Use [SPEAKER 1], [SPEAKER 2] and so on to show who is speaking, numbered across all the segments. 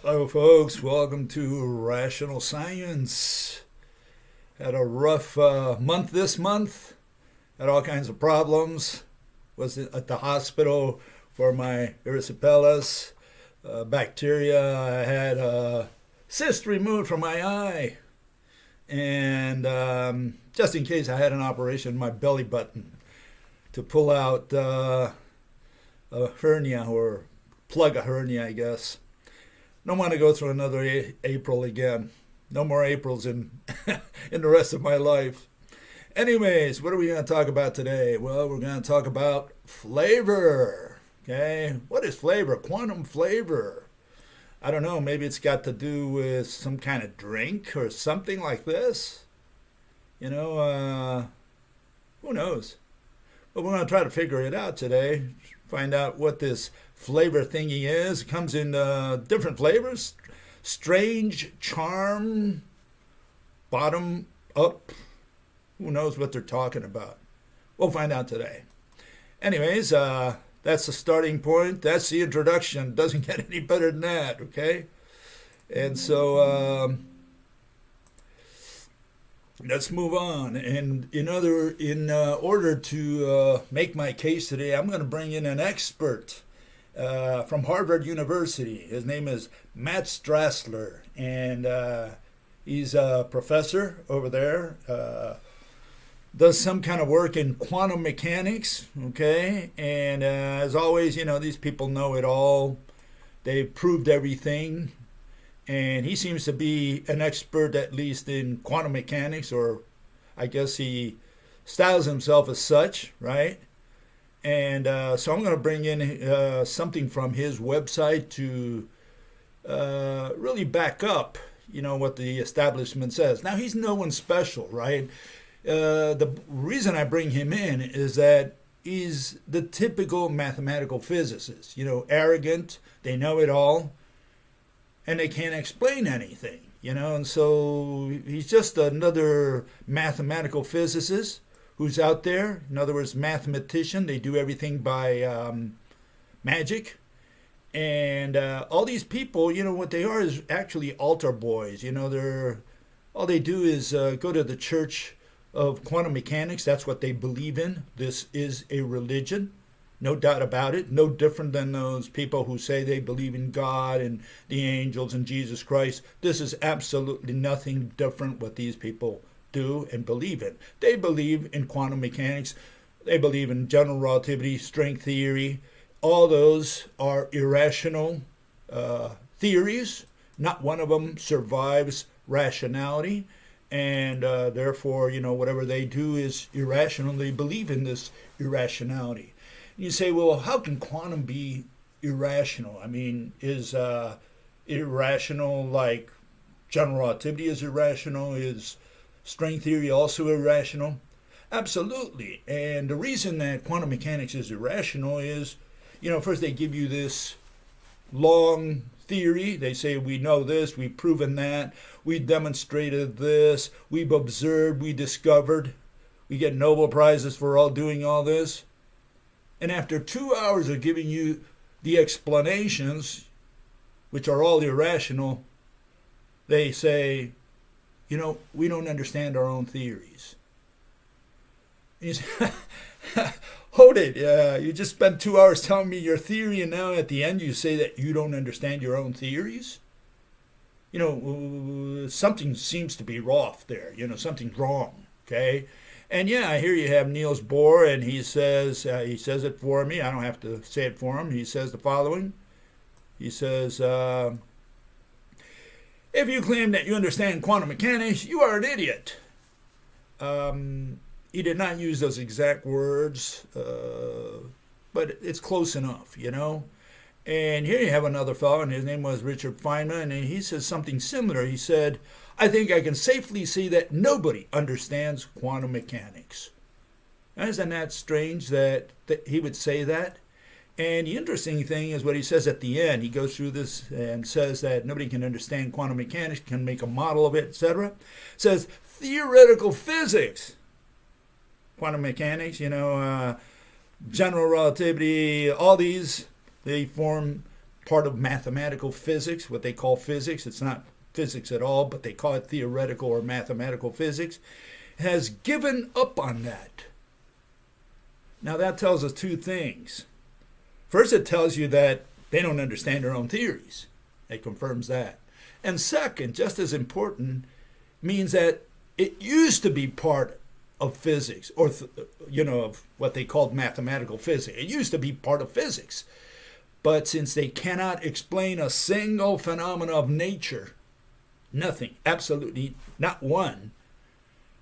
[SPEAKER 1] Hello, folks. Welcome to Rational Science. Had a rough month this month. Had all kinds of problems. Was at the hospital for my erysipelas bacteria. I had a cyst removed from my eye. And just in case, I had an operation in my belly button to pull out a hernia, or plug a hernia, I guess. Don't want to go through another April again. No more Aprils in in the rest of my life. Anyways, what are we going to talk about today? Well, we're going to talk about flavor. Okay, what is flavor? Quantum flavor. I don't know. Maybe it's got to do with some kind of drink or something like this. You know, who knows? But we're going to try to figure it out today. Find out what this flavor thingy is. It comes in different flavors. Strange, charm, bottom up. Who knows what they're talking about? We'll find out today. Anyways, that's the starting point. That's the introduction. Doesn't get any better than that, okay? And so let's move on. And in order to make my case today, I'm going to bring in an expert from Harvard University. His name is Matt Straler, and he's a professor over there. Does some kind of work in quantum mechanics, okay? And as always, these people know it all. They've proved everything. And he seems to be an expert, at least in quantum mechanics, or I guess he styles himself as such, right? And so I'm going to bring in something from his website to really back up, what the establishment says. Now, he's no one special, right? The reason I bring him in is that he's the typical mathematical physicist, arrogant, they know it all, and they can't explain anything, and so he's just another mathematical physicist who's out there. In other words, mathematician. They do everything by magic. And all these people, what they are is actually altar boys. All they do is go to the church of quantum mechanics. That's what they believe in. This is a religion. No doubt about it. No different than those people who say they believe in God and the angels and Jesus Christ. This is absolutely nothing different what these people do and believe in. They believe in quantum mechanics. They believe in general relativity, string theory. All those are irrational theories. Not one of them survives rationality. And therefore, whatever they do is irrational. They believe in this irrationality. And you say, well, how can quantum be irrational? I mean, is irrational like general relativity is irrational? Is string theory also irrational? Absolutely. And the reason that quantum mechanics is irrational is, first they give you this long theory. They say, we know this, we've proven that, we demonstrated this, we've observed, we discovered. We get Nobel Prizes for doing all this. And after 2 hours of giving you the explanations, which are all irrational, they say, we don't understand our own theories. And you say, hold it, you just spent 2 hours telling me your theory, and now at the end you say that you don't understand your own theories? Something seems to be off there, something's wrong, okay? And I hear you have Niels Bohr, and he says it for me. I don't have to say it for him. He says the following. He says, if you claim that you understand quantum mechanics, you are an idiot. He did not use those exact words, but it's close enough, And here you have another fellow, and his name was Richard Fina, and he says something similar. He said, I think I can safely say that nobody understands quantum mechanics. Isn't that strange that he would say that? And the interesting thing is what he says at the end. He goes through this and says that nobody can understand quantum mechanics, can make a model of it, etc. Says theoretical physics, quantum mechanics, general relativity, all these, they form part of mathematical physics, what they call physics. It's not physics at all, but they call it theoretical or mathematical physics, has given up on that. Now that tells us two things. First, it tells you that they don't understand their own theories. It confirms that. And second, just as important, means that it used to be part of physics, or of what they called mathematical physics. It used to be part of physics. But since they cannot explain a single phenomena of nature, nothing, absolutely not one,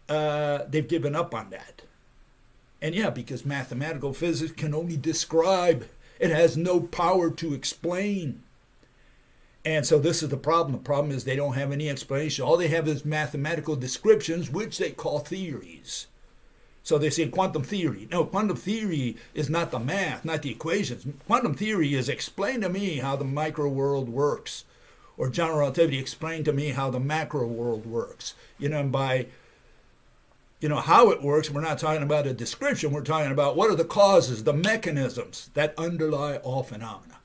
[SPEAKER 1] they've given up on that. And yeah, because mathematical physics can only describe. It has no power to explain. And so this is the problem. The problem is they don't have any explanation. All they have is mathematical descriptions, which they call theories. So they say quantum theory. No, quantum theory is not the math, not the equations. Quantum theory is explain to me how the micro world works. Or general relativity, explain to me how the macro world works. And by how it works, we're not talking about a description. We're talking about what are the causes, the mechanisms that underlie all phenomena.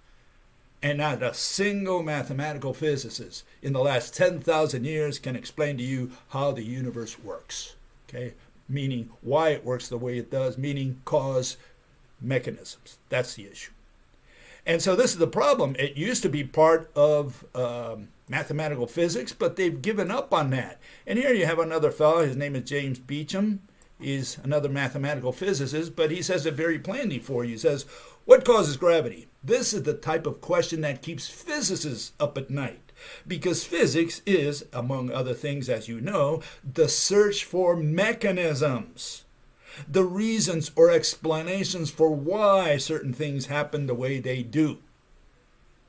[SPEAKER 1] And not a single mathematical physicist in the last 10,000 years can explain to you how the universe works. Okay? Meaning why it works the way it does, meaning cause mechanisms. That's the issue. And so this is the problem. It used to be part of mathematical physics, but they've given up on that. And here you have another fellow. His name is James Beichum. He's another mathematical physicist, but he says it very plainly for you. He says, what causes gravity? This is the type of question that keeps physicists up at night. Because physics is, among other things, as you know, the search for mechanisms. The reasons or explanations for why certain things happen the way they do.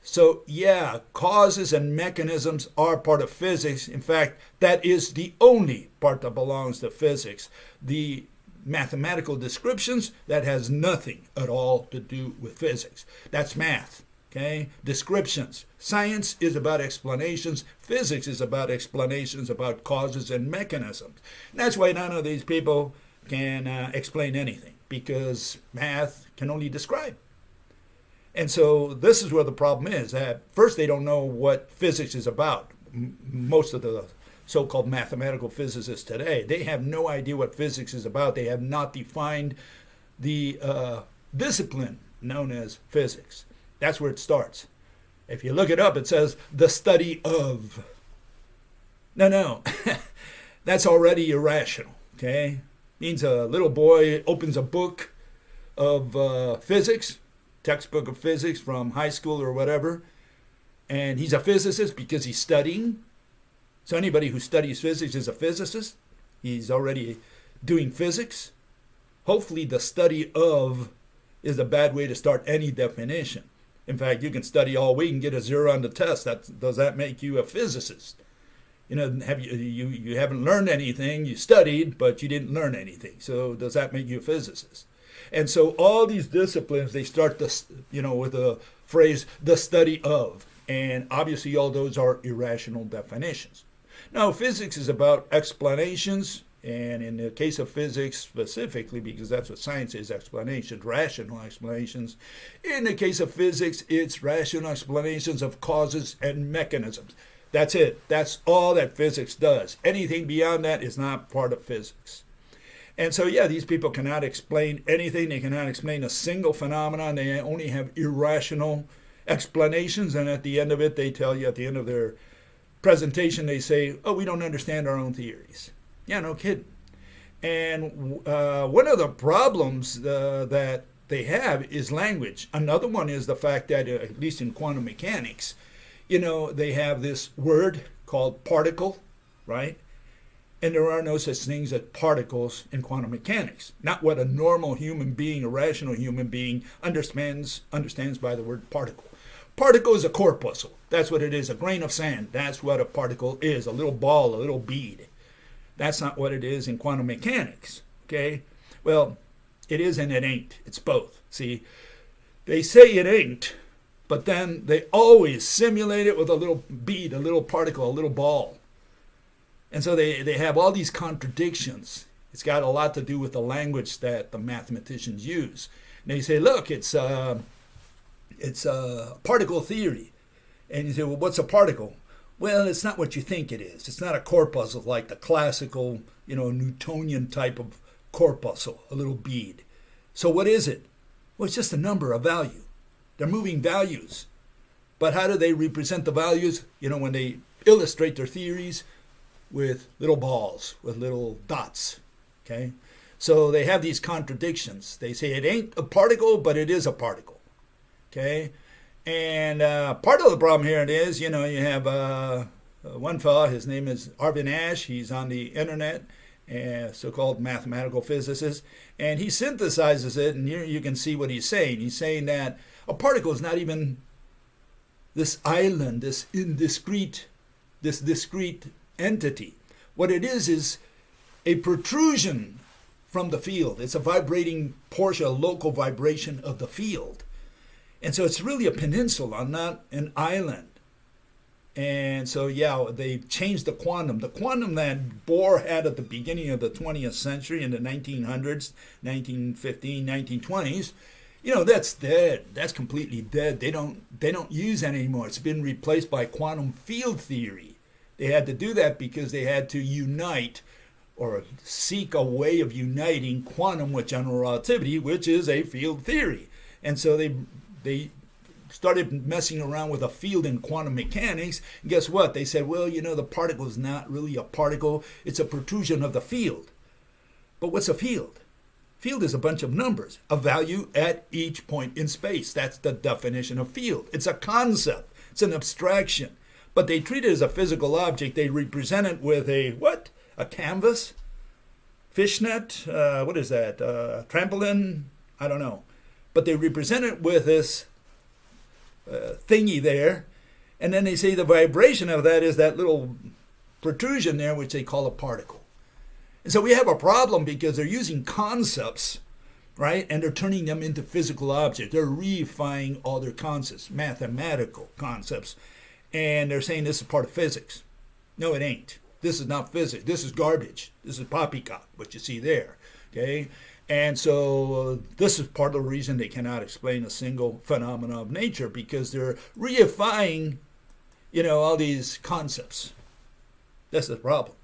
[SPEAKER 1] So yeah, causes and mechanisms are part of physics. In fact, that is the only part that belongs to physics. The mathematical descriptions, that has nothing at all to do with physics. That's math. Okay? Descriptions. Science is about explanations. Physics is about explanations about causes and mechanisms. And that's why none of these people can explain anything, because math can only describe. And so this is where the problem is. That first, they don't know what physics is about. Most of the so-called mathematical physicists today, they have no idea what physics is about. They have not defined the discipline known as physics. That's where it starts. If you look it up, it says the study of. No. That's already irrational, okay? Means a little boy opens a book of physics, textbook of physics from high school or whatever, and he's a physicist because he's studying. So anybody who studies physics is a physicist. He's already doing physics. Hopefully the study of is a bad way to start any definition. In fact, you can study all week and get a 0 on the test. Does that make you a physicist? You haven't learned anything. You studied, but you didn't learn anything. So does that make you a physicist? And so all these disciplines, they start with the phrase, the study of. And obviously all those are irrational definitions. Now, physics is about explanations. And in the case of physics specifically, because that's what science is, explanations, rational explanations. In the case of physics, it's rational explanations of causes and mechanisms. That's it. That's all that physics does. Anything beyond that is not part of physics. And so, yeah, these people cannot explain anything. They cannot explain a single phenomenon. They only have irrational explanations. And at the end of it, they tell you, at the end of their presentation, they say, oh, we don't understand our own theories. Yeah, no kidding. And one of the problems that they have is language. Another one is the fact that, at least in quantum mechanics, they have this word called particle, right? And there are no such things as particles in quantum mechanics. Not what a normal human being, a rational human being, understands by the word particle. Particle is a corpuscle. That's what it is, a grain of sand. That's what a particle is, a little ball, a little bead. That's not what it is in quantum mechanics, okay? Well, it is and it ain't. It's both. See, they say it ain't, but then they always simulate it with a little bead, a little particle, a little ball. And so they have all these contradictions. It's got a lot to do with the language that the mathematicians use. And they say, look, it's It's a particle theory. And you say, well, what's a particle? Well, it's not what you think it is. It's not a corpuscle like the classical, Newtonian type of corpuscle, a little bead. So what is it? Well, it's just a number, a value. They're moving values. But how do they represent the values? When they illustrate their theories with little balls, with little dots. Okay? So they have these contradictions. They say it ain't a particle, but it is a particle. Okay? And part of the problem here it is, you have one fellow, his name is Arvin Ash. He's on the internet, so-called mathematical physicist, and he synthesizes it, and here you can see what he's saying. He's saying that a particle is not even this island, this discrete entity. What it is a protrusion from the field. It's a vibrating portion, a local vibration of the field. And so it's really a peninsula, not an island. And so, they changed the quantum. The quantum that Bohr had at the beginning of the 20th century in the 1900s, 1915, 1920s, that's dead. That's completely dead. They don't use that anymore. It's been replaced by quantum field theory. They had to do that because they had to unite or seek a way of uniting quantum with general relativity, which is a field theory. And so they started messing around with a field in quantum mechanics. And guess what? They said, well, the particle is not really a particle. It's a protrusion of the field. But what's a field? Field is a bunch of numbers, a value at each point in space. That's the definition of field. It's a concept. It's an abstraction. But they treat it as a physical object. They represent it with a what? A canvas? Fishnet? What is that? Trampoline? I don't know. But they represent it with this thingy there. And then they say the vibration of that is that little protrusion there, which they call a particle. And so we have a problem because they're using concepts, right? And they're turning them into physical objects. They're reifying all their concepts, mathematical concepts. And they're saying this is part of physics. No, it ain't. This is not physics. This is garbage. This is poppycock, what you see there. Okay? And so this is part of the reason they cannot explain a single phenomenon of nature, because they're reifying, all these concepts. That's the problem.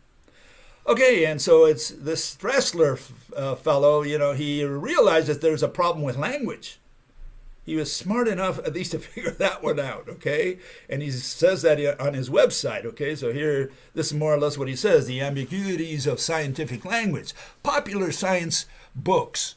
[SPEAKER 1] Okay, and so it's this Straler fellow, he realized that there's a problem with language. He was smart enough at least to figure that one out, okay? And he says that on his website, okay? So here, this is more or less what he says, the ambiguities of scientific language. Popular science books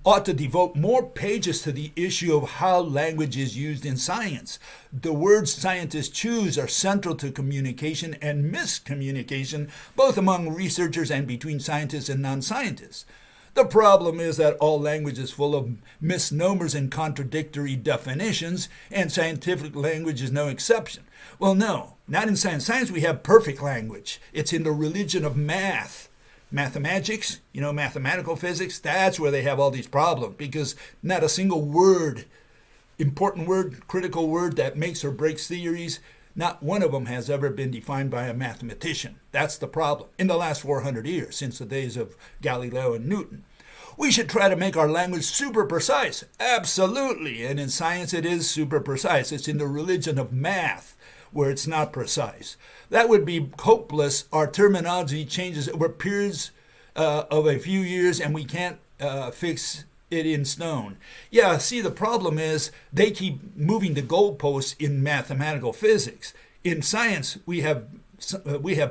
[SPEAKER 1] ought to devote more pages to the issue of how language is used in science. The words scientists choose are central to communication and miscommunication, both among researchers and between scientists and non-scientists. The problem is that all language is full of misnomers and contradictory definitions, and scientific language is no exception. Well, no, not in science. Science we have perfect language. It's in the religion of math. Mathematics, mathematical physics, that's where they have all these problems, because not a single word, important word, critical word that makes or breaks theories, not one of them has ever been defined by a mathematician. That's the problem in the last 400 years, since the days of Galileo and Newton. We should try to make our language super precise. Absolutely. And in science it is super precise. It's in the religion of math where it's not precise. That would be hopeless. Our terminology changes over periods of a few years, and we can't fix it in stone. Yeah, see, the problem is they keep moving the goalposts in mathematical physics. In science, we have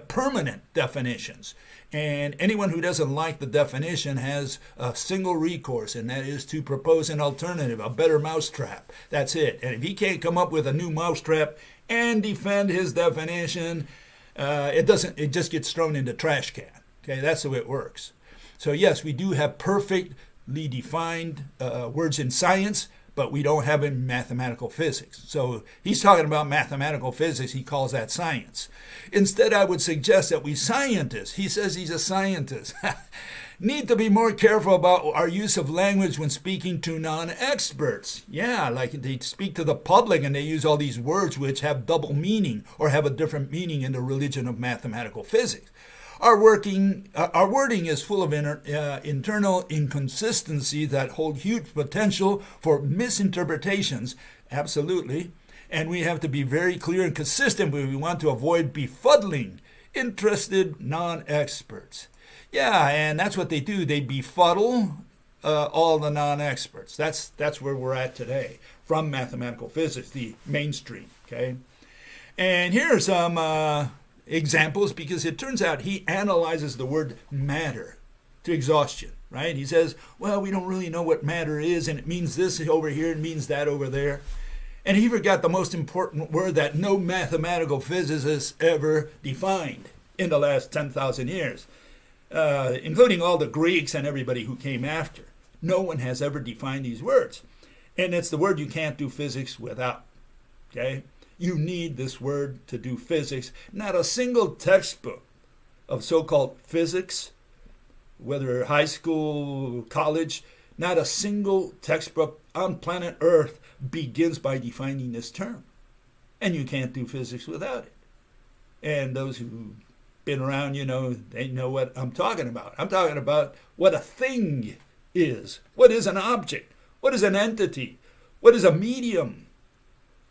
[SPEAKER 1] permanent definitions. And anyone who doesn't like the definition has a single recourse, and that is to propose an alternative, a better mousetrap. That's it. And if he can't come up with a new mousetrap and defend his definition, it just gets thrown in the trash can. Okay, that's the way it works. So yes, we do have perfectly defined words in science, but we don't have it in mathematical physics. So he's talking about mathematical physics. He calls that science. Instead, I would suggest that we scientists, he says he's a scientist, need to be more careful about our use of language when speaking to non-experts. Yeah, like they speak to the public and they use all these words which have double meaning or have a different meaning in the religion of mathematical physics. Our wording is full of internal inconsistencies that hold huge potential for misinterpretations Absolutely. And we have to be very clear and consistent when we want to avoid befuddling interested non-experts. Yeah, and that's what they do. They befuddle all the non-experts. That's where we're at today from mathematical physics, the mainstream. Okay, and here are some examples, because it turns out he analyzes the word matter to exhaustion. Right? He says, well, we don't really know what matter is, and it means this over here, it means that over there. And he forgot the most important word that no mathematical physicist ever defined in the last 10,000 years, including all the Greeks and everybody who came after. No one has ever defined these words. And it's the word you can't do physics without. Okay? You need this word to do physics. Not a single textbook of so-called physics, whether high school, college, not a single textbook on planet Earth begins by defining this term. And you can't do physics without it. And those who've been around, they know what I'm talking about. I'm talking about what a thing is. What is an object? What is an entity? What is a medium?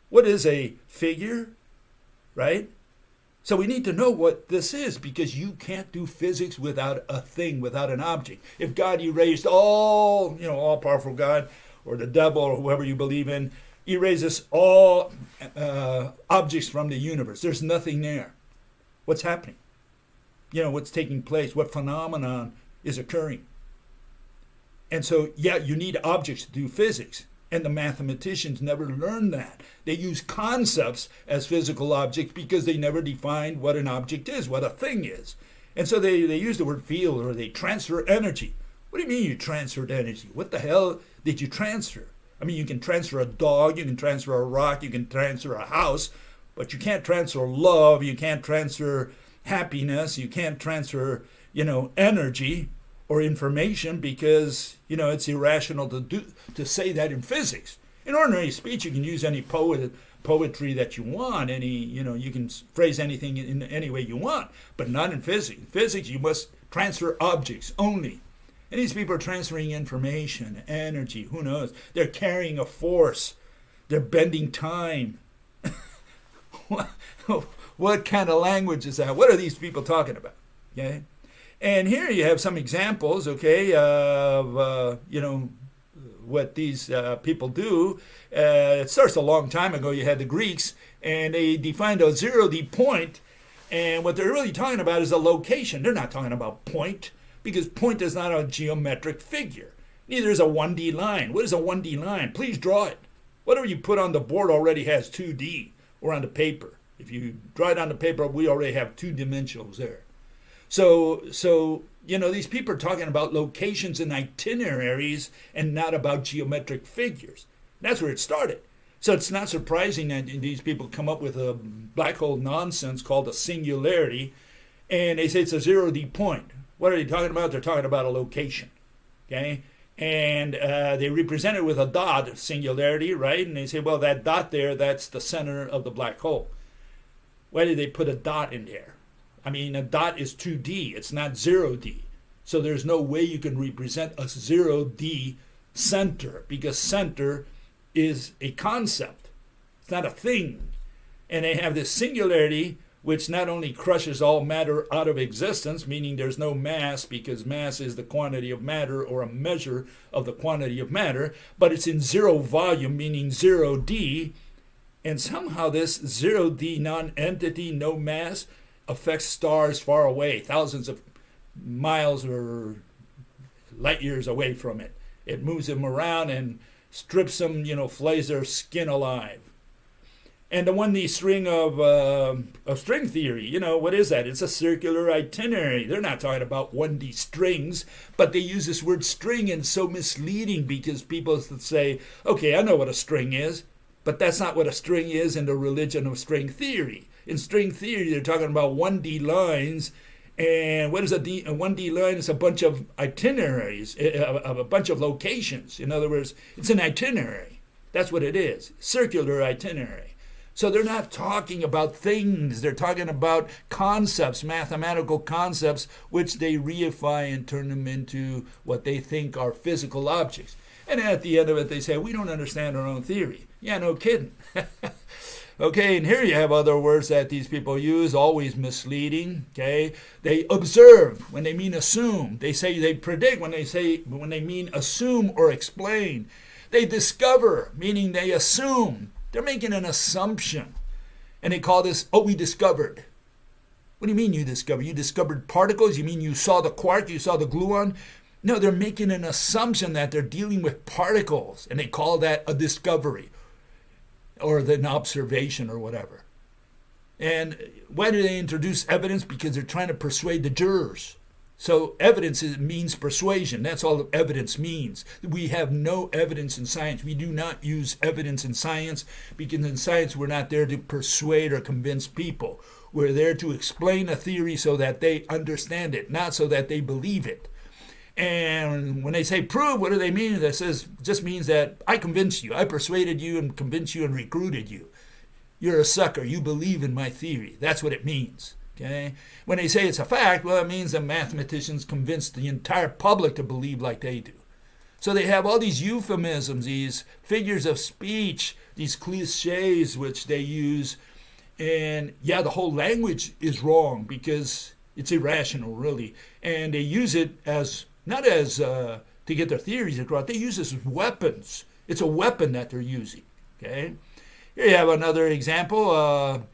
[SPEAKER 1] What is a figure? Right? So we need to know what this is, because you can't do physics without a thing, without an object. If God erased all-powerful God, or the devil, or whoever you believe in, erases all objects from the universe, there's nothing there. What's happening? What's taking place? What phenomenon is occurring? And so, yeah, you need objects to do physics. And the mathematicians never learned that. They use concepts as physical objects because they never defined what an object is, what a thing is. And so they use the word field, or they transfer energy. What do you mean you transferred energy? What the hell did you transfer? I mean, you can transfer a dog, you can transfer a rock, you can transfer a house, but you can't transfer love, you can't transfer happiness, you can't transfer, energy or information, because it's irrational to say that in physics. In ordinary speech, you can use any poetry that you want, you can phrase anything in any way you want, but not in physics. In physics, you must transfer objects only. And these people are transferring information, energy, who knows? They're carrying a force. They're bending time. What kind of language is that? What are these people talking about? Okay? And here you have some examples, okay, of, what these people do. It starts a long time ago. You had the Greeks, and they defined a 0D point, and what they're really talking about is a location. They're not talking about point, because point is not a geometric figure. Neither is a 1D line. What is a 1D line? Please draw it. Whatever you put on the board already has 2D, or on the paper. If you draw it on the paper, we already have two dimensionals there. So these people are talking about locations and itineraries and not about geometric figures. That's where it started. So it's not surprising that these people come up with a black hole nonsense called a singularity, and they say it's a 0D point. What are they talking about? They're talking about a location, okay? And they represent it with a dot, singularity, right? And they say, well, that dot there, that's the center of the black hole. Why did they put a dot in there? I mean, a dot is 2D. It's not 0D. So there's no way you can represent a 0D center, because center is a concept. It's not a thing. And they have this singularity, which not only crushes all matter out of existence, meaning there's no mass, because mass is the quantity of matter, or a measure of the quantity of matter, but it's in zero volume, meaning 0D. And somehow this 0D non-entity, no mass, affects stars far away, thousands of miles or light years away from it. It moves them around and strips them, flays their skin alive. And the 1D string of string theory, what is that? It's a circular itinerary. They're not talking about 1D strings, but they use this word string, and it's so misleading, because people say, okay, I know what a string is, but that's not what a string is in the religion of string theory. In string theory, they're talking about 1D lines, and what is a 1D line? It's a bunch of itineraries, a bunch of locations. In other words, it's an itinerary. That's what it is, circular itinerary. So they're not talking about things. They're talking about concepts, mathematical concepts, which they reify and turn them into what they think are physical objects. And at the end of it, they say, we don't understand our own theory. Yeah, no kidding. Okay, and here you have other words that these people use, always misleading. Okay, they observe when they mean assume. They say they predict when they mean assume or explain. They discover, meaning they assume. They're making an assumption. And they call this, we discovered. What do you mean you discovered? You discovered particles? You mean you saw the quark? You saw the gluon? No, they're making an assumption that they're dealing with particles. And they call that a discovery or an observation or whatever. And why do they introduce evidence? Because they're trying to persuade the jurors. So evidence means persuasion. That's all evidence means. We have no evidence in science. We do not use evidence in science because in science we're not there to persuade or convince people. We're there to explain a theory so that they understand it, not so that they believe it. And when they say prove, what do they mean? That just means that I convinced you. I persuaded you and convinced you and recruited you. You're a sucker. You believe in my theory. That's what it means. Okay? When they say it's a fact, well, it means that mathematicians convinced the entire public to believe like they do. So they have all these euphemisms, these figures of speech, these cliches which they use. And yeah, the whole language is wrong because it's irrational, really. And they use it as not as to get their theories across. They use this as weapons. It's a weapon that they're using. Okay. Here you have another example.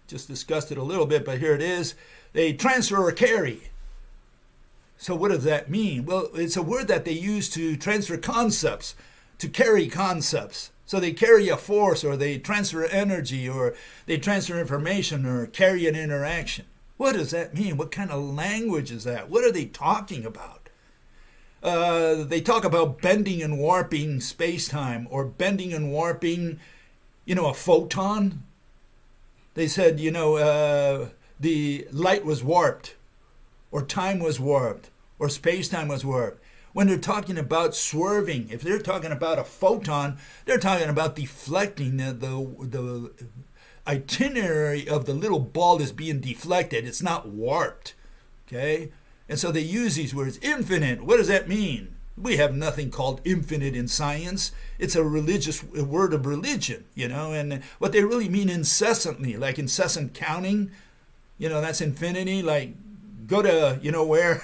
[SPEAKER 1] Just discussed it a little bit, but here it is. They transfer or carry. So what does that mean? Well, it's a word that they use to transfer concepts, to carry concepts. So they carry a force, or they transfer energy, or they transfer information, or carry an interaction. What does that mean? What kind of language is that? What are they talking about? They talk about bending and warping space-time, or bending and warping, a photon. They said, the light was warped, or time was warped, or space-time was warped. When they're talking about swerving, if they're talking about a photon, they're talking about deflecting. The itinerary of the little ball is being deflected. It's not warped. Okay? And so they use these words. Infinite, what does that mean? We have nothing called infinite in science. It's a word of religion, and what they really mean incessantly, like incessant counting, that's infinity, like go to, where?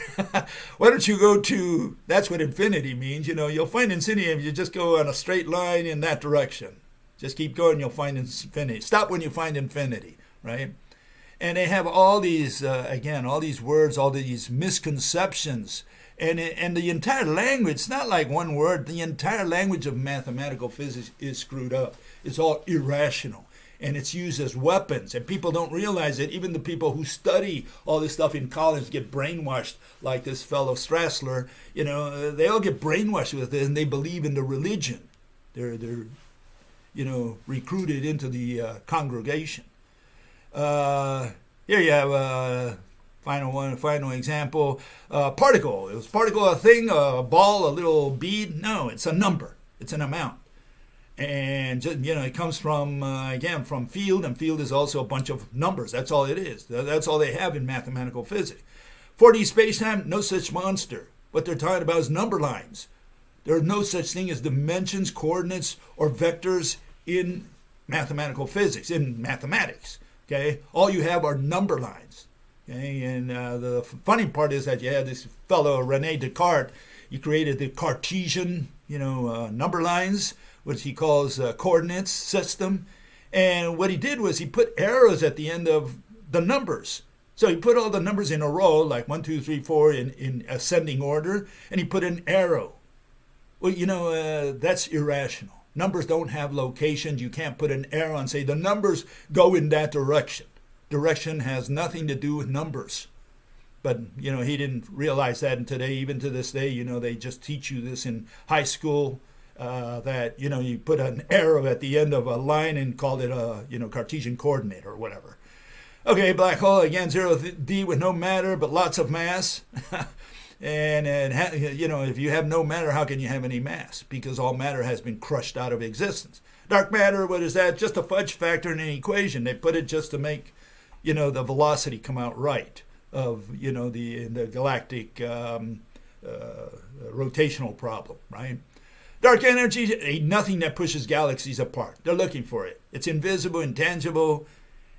[SPEAKER 1] Why don't you go to, that's what infinity means, you'll find infinity if you just go on a straight line in that direction. Just keep going, you'll find infinity. Stop when you find infinity, right? And they have all these, all these words, all these misconceptions. And the entire language, it's not like one word. The entire language of mathematical physics is screwed up. It's all irrational. And it's used as weapons. And people don't realize it. Even the people who study all this stuff in college get brainwashed, like this fellow Straler. They all get brainwashed with it, and they believe in the religion. They're recruited into the congregation. Here you have final example. Particle. Is particle a thing, a ball, a little bead? No, it's a number. It's an amount. And it comes from from field, and field is also a bunch of numbers. That's all it is. That's all they have in mathematical physics. 4D spacetime, no such monster. What they're talking about is number lines. There are no such thing as dimensions, coordinates, or vectors in mathematical physics, in mathematics. Okay, all you have are number lines. Okay, and the funny part is that you had this fellow Rene Descartes. He created the Cartesian, number lines, which he calls coordinates system. And what he did was he put arrows at the end of the numbers. So he put all the numbers in a row, like 1, 2, 3, 4, in ascending order, and he put an arrow. Well, that's irrational. Numbers don't have locations. You can't put an arrow and say the numbers go in that direction. Direction has nothing to do with numbers. But, he didn't realize that. And today, even to this day, they just teach you this in high school, that, you put an arrow at the end of a line and call it a, Cartesian coordinate or whatever. Okay, black hole, again, 0D with no matter, but lots of mass. And if you have no matter, how can you have any mass? Because all matter has been crushed out of existence. Dark matter, what is that? Just a fudge factor in an equation. They put it just to make, the velocity come out right of, the galactic rotational problem, right? Dark energy ain't nothing that pushes galaxies apart. They're looking for it. It's invisible, intangible,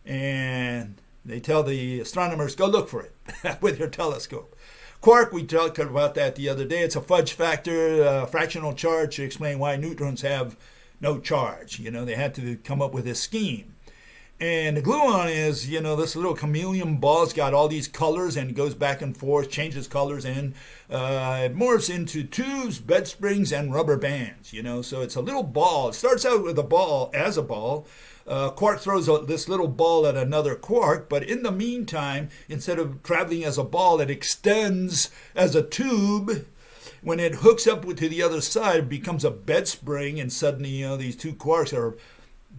[SPEAKER 1] and they tell the astronomers, go look for it with your telescope. Quark, we talked about that the other day. It's a fudge factor, fractional charge to explain why neutrons have no charge. They had to come up with this scheme. And the gluon is, this little chameleon ball. It's got all these colors and it goes back and forth, changes colors, and it morphs into tubes, bed springs, and rubber bands. So it's a little ball. It starts out with a ball, as a ball. Quark throws this little ball at another quark, but in the meantime, instead of traveling as a ball, it extends as a tube. When it hooks up to the other side, it becomes a bed spring, and suddenly, these two quarks are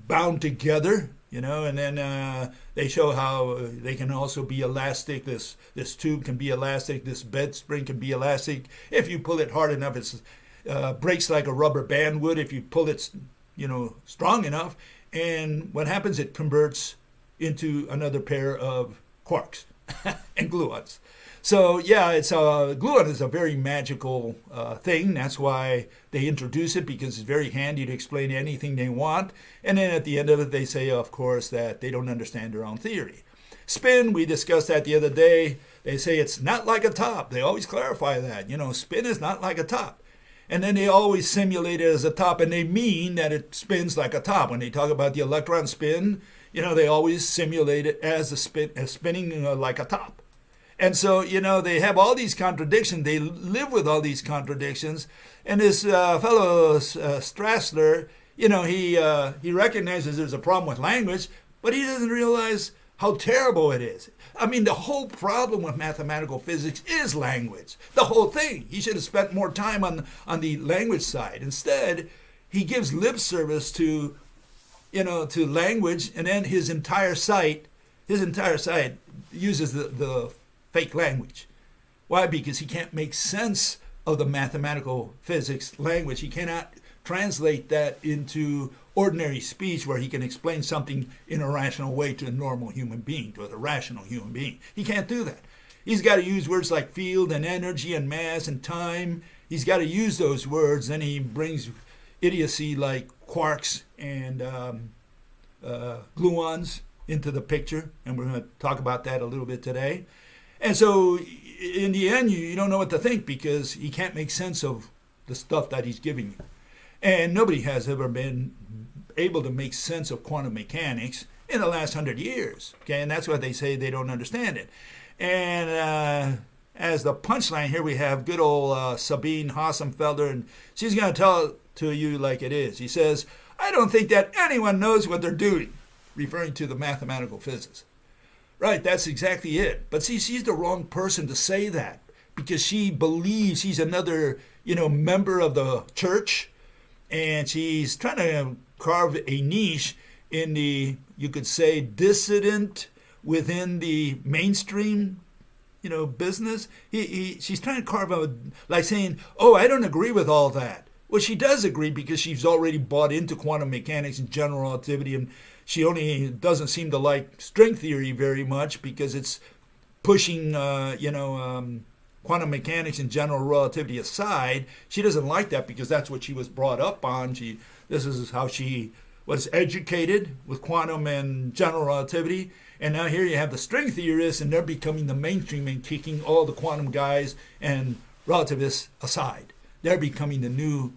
[SPEAKER 1] bound together. And then they show how they can also be elastic. This tube can be elastic. This bed spring can be elastic. If you pull it hard enough, it breaks like a rubber band would. If you pull it, strong enough. And what happens, it converts into another pair of quarks and gluons. So yeah, gluon is a very magical thing. That's why they introduce it, because it's very handy to explain anything they want. And then at the end of it, they say, of course, that they don't understand their own theory. Spin, we discussed that the other day. They say it's not like a top. They always clarify that. Spin is not like a top. And then they always simulate it as a top, and they mean that it spins like a top. When they talk about the electron spin, they always simulate it as spinning like a top. And so, they have all these contradictions. They live with all these contradictions. And this fellow, Straler, he recognizes there's a problem with language, but he doesn't realize how terrible it is. I mean, the whole problem with mathematical physics is language. The whole thing. He should have spent more time on the language side. Instead, he gives lip service to language, and then his entire site uses the fake language. Why? Because he can't make sense of the mathematical physics language. He cannot translate that into ordinary speech where he can explain something in a rational way to a normal human being, to a rational human being. He can't do that. He's got to use words like field and energy and mass and time. He's got to use those words. Then he brings idiocy like quarks and gluons into the picture, and we're going to talk about that a little bit today. And so in the end, you don't know what to think, because he can't make sense of the stuff that he's giving you. And nobody has ever been able to make sense of quantum mechanics in the last 100 years. Okay, and that's why they say they don't understand it. And as the punchline here, we have good old Sabine Hassenfelder, and she's going to tell it to you like it is. He says, I don't think that anyone knows what they're doing, referring to the mathematical physics. Right, that's exactly it. But see, she's the wrong person to say that, because she believes she's another, member of the church, and she's trying to carve a niche in the, you could say, dissident within the mainstream, business. She's trying to carve out, like saying, oh, I don't agree with all that. Well, she does agree, because she's already bought into quantum mechanics and general relativity, and she only doesn't seem to like string theory very much, because it's pushing, quantum mechanics and general relativity aside. She doesn't like that, because that's what she was brought up on. This is how she was educated, with quantum and general relativity. And now here you have the string theorists, and they're becoming the mainstream and kicking all the quantum guys and relativists aside. They're becoming the new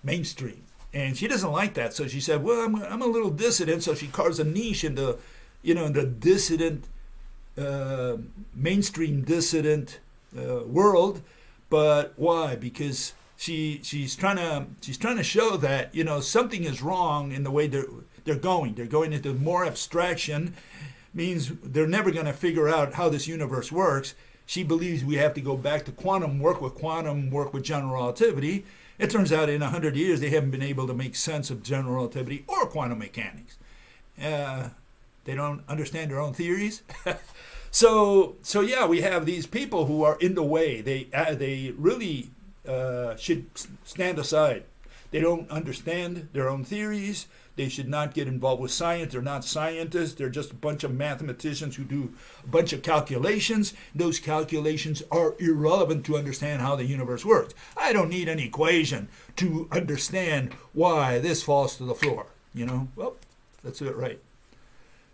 [SPEAKER 1] mainstream. And she doesn't like that. So she said, well, I'm a little dissident. So she carves a niche in the, the dissident, mainstream dissident world. But why? Because she's trying to show that, something is wrong in the way they're going. They're going into more abstraction, means they're never going to figure out how this universe works. She believes we have to go back to quantum, work with general relativity. It turns out in 100 years, they haven't been able to make sense of general relativity or quantum mechanics. They don't understand their own theories. So yeah, we have these people who are in the way. They really should stand aside. They don't understand their own theories. They should not get involved with science. They're not scientists. They're just a bunch of mathematicians who do a bunch of calculations. Those calculations are irrelevant to understand how the universe works. I don't need an equation to understand why this falls to the floor. Well, let's do it right.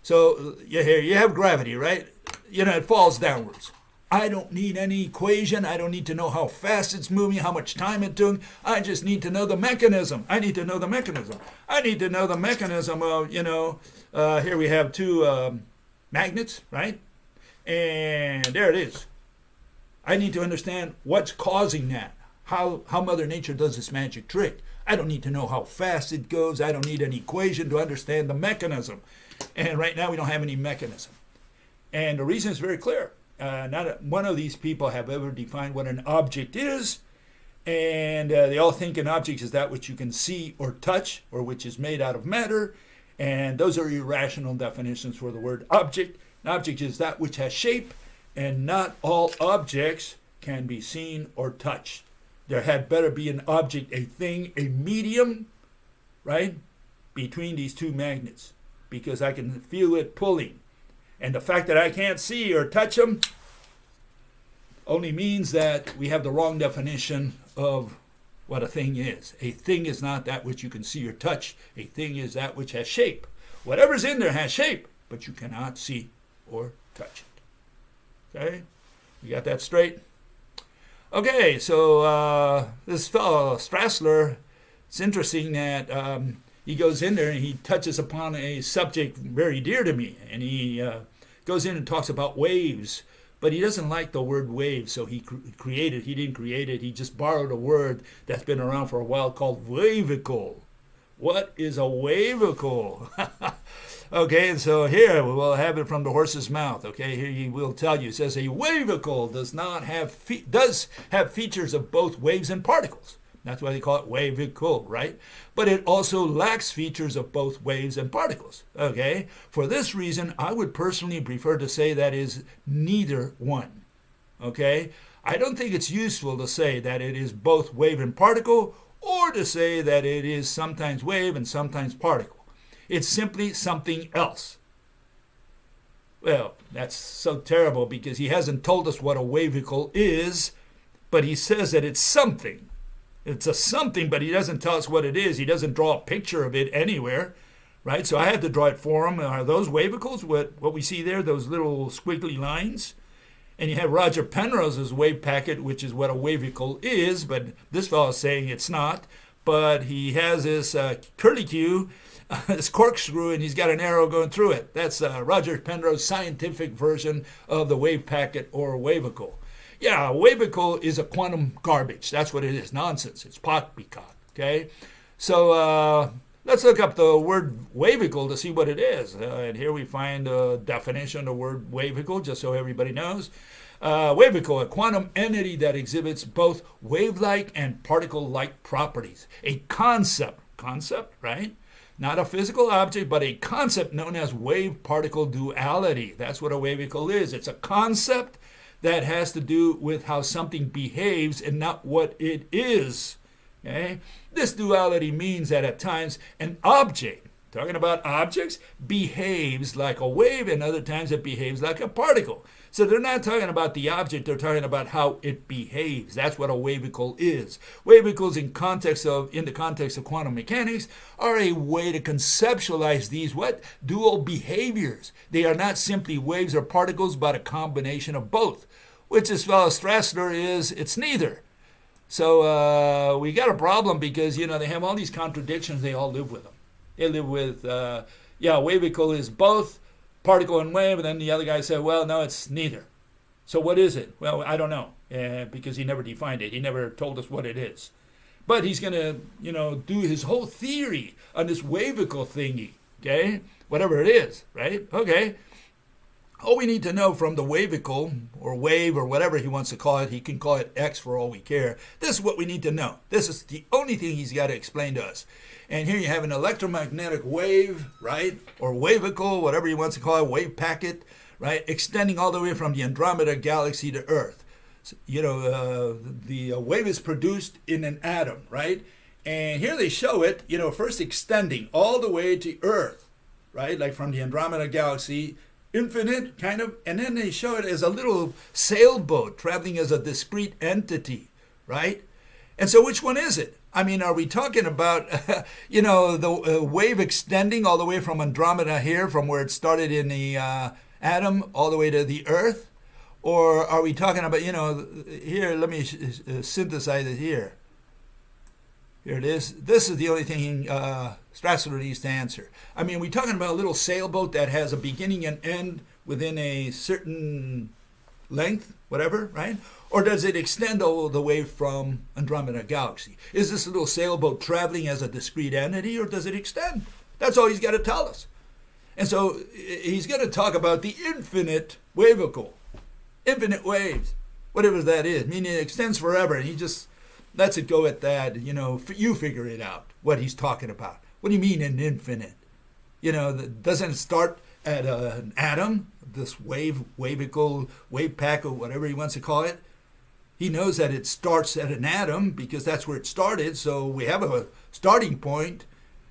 [SPEAKER 1] So you have gravity, right? It falls downwards. I don't need any equation. I don't need to know how fast it's moving, how much time it took. I just need to know the mechanism. I need to know the mechanism of, here we have two magnets, right? And there it is. I need to understand what's causing that, how Mother Nature does this magic trick. I don't need to know how fast it goes. I don't need an equation to understand the mechanism. And right now we don't have any mechanism. And the reason is very clear. Not one of these people have ever defined what an object is, and they all think an object is that which you can see or touch, or which is made out of matter, and those are irrational definitions for the word object. An object is that which has shape, and not all objects can be seen or touched. There had better be an object, a thing, a medium, right, between these two magnets, because I can feel it pulling. And the fact that I can't see or touch them only means that we have the wrong definition of what a thing is. A thing is not that which you can see or touch. A thing is that which has shape. Whatever's in there has shape, but you cannot see or touch it. Okay? We got that straight? Okay, so this fellow, Straler, it's interesting that he goes in there and he touches upon a subject very dear to me. And he goes in and talks about waves. But he doesn't like the word wave, so he didn't create it. He just borrowed a word that's been around for a while called wavicle. What is a wavicle? Okay, and so here we'll have it from the horse's mouth. Okay, here he will tell you. It says a wavicle does have features of both waves and particles. That's why they call it wavicle, right? But it also lacks features of both waves and particles, okay? For this reason, I would personally prefer to say that is neither one, okay? I don't think it's useful to say that it is both wave and particle, or to say that it is sometimes wave and sometimes particle. It's simply something else. Well, that's so terrible because he hasn't told us what a wavicle is, but he says that it's something. It's a something, but he doesn't tell us what it is. He doesn't draw a picture of it anywhere, right? So I had to draw it for him. Are those wavicles, what we see there, those little squiggly lines? And you have Roger Penrose's wave packet, which is what a wavicle is, but this fellow is saying it's not. But he has this curlicue, this corkscrew, and he's got an arrow going through it. That's Roger Penrose's scientific version of the wave packet or wavicle. Yeah, a wavicle is a quantum garbage. That's what it is. Nonsense. It's poppycock. Okay? So let's look up the word wavicle to see what it is. And here we find a definition of the word wavicle, just so everybody knows. Wavicle, a quantum entity that exhibits both wave-like and particle-like properties. A concept, right? Not a physical object, but a concept known as wave-particle duality. That's what a wavicle is. It's a concept that has to do with how something behaves and not what it is. Okay? This duality means that at times an object, talking about objects, behaves like a wave, and other times it behaves like a particle. So they're not talking about the object, they're talking about how it behaves. That's what a wavicle is. Wavicles in the context of quantum mechanics are a way to conceptualize these dual behaviors. They are not simply waves or particles, but a combination of both, which as well as Straler is, it's neither. So we got a problem because, they have all these contradictions, they all live with them. They live with, wavicle is both particle and wave, and then the other guy said, well, no, it's neither. So what is it? Well, I don't know, because he never defined it. He never told us what it is. But he's going to, do his whole theory on this wavicle thingy, okay? Whatever it is, right? Okay. All we need to know from the wavicle, or wave, or whatever he wants to call it, he can call it X for all we care. This is what we need to know. This is the only thing he's got to explain to us. And here you have an electromagnetic wave, right? Or wavicle, whatever he wants to call it, wave packet, right? Extending all the way from the Andromeda galaxy to Earth. So, the wave is produced in an atom, right? And here they show it, first extending all the way to Earth, right? Like from the Andromeda Galaxy, infinite kind of, and then they show it as a little sailboat traveling as a discrete entity, right? And so which one is it? I mean, are we talking about, the wave extending all the way from Andromeda here, from where it started in the atom, all the way to the Earth? Or are we talking about, here, let me synthesize it here. Here it is. This is the only thing Straler needs to answer. I mean, are we talking about a little sailboat that has a beginning and end within a certain length, whatever, right? Or does it extend all the way from Andromeda Galaxy? Is this little sailboat traveling as a discrete entity, or does it extend? That's all he's got to tell us. And so he's going to talk about the infinite wavicle, infinite waves, whatever that is, meaning it extends forever. And he just lets it go at that. You figure it out, what he's talking about. What do you mean an infinite? Doesn't it start at an atom, this wavicle, wave pack, or whatever he wants to call it? He knows that it starts at an atom because that's where it started. So we have a starting point.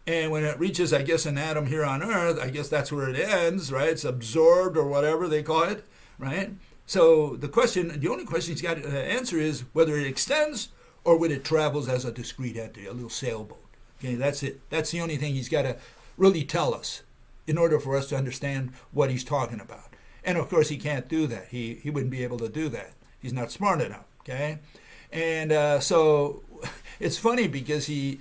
[SPEAKER 1] And when it reaches, I guess, an atom here on Earth, I guess that's where it ends, right? It's absorbed or whatever they call it, right? So the only question he's got to answer is whether it extends or whether it travels as a discrete entity, a little sailboat. Okay, that's it. That's the only thing he's got to really tell us in order for us to understand what he's talking about. And of course, he can't do that. He wouldn't be able to do that. He's not smart enough, okay? And so it's funny because he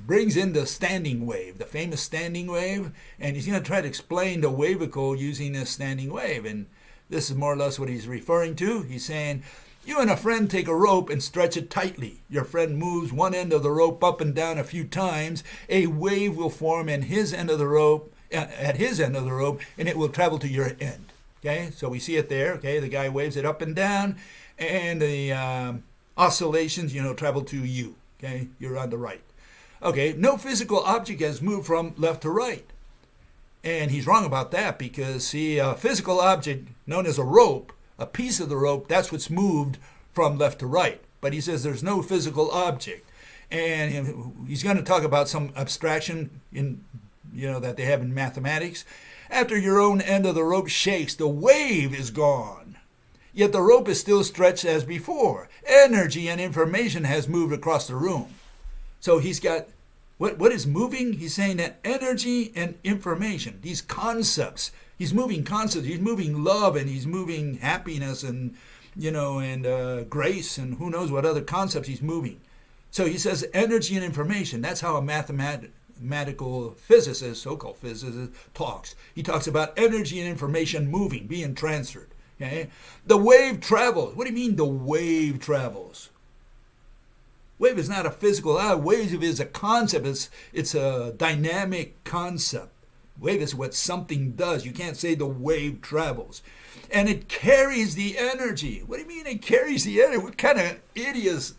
[SPEAKER 1] brings in the standing wave, the famous standing wave, and he's going to try to explain the wavicle using this standing wave. And this is more or less what he's referring to. He's saying, you and a friend take a rope and stretch it tightly. Your friend moves one end of the rope up and down a few times. A wave will form at his end of the rope, and it will travel to your end. Okay, so we see it there. Okay, the guy waves it up and down, and the oscillations, travel to you. Okay, you're on the right. Okay, no physical object has moved from left to right. And he's wrong about that because, see, a physical object known as a rope, a piece of the rope, that's what's moved from left to right. But he says there's no physical object. And he's going to talk about some abstraction that they have in mathematics. After your own end of the rope shakes, the wave is gone. Yet the rope is still stretched as before. Energy and information has moved across the room. So he's got, what is moving? He's saying that energy and information, these concepts, he's moving concepts, he's moving love, and he's moving happiness and, grace, and who knows what other concepts he's moving. So he says energy and information. That's how a mathematical physicist, so-called physicist, talks. He talks about energy and information moving, being transferred. Okay? The wave travels. What do you mean the wave travels? Wave is not a physical wave is a concept. It's a dynamic concept. Wave is what something does. You can't say the wave travels. And it carries the energy. What do you mean it carries the energy? What kind of idiot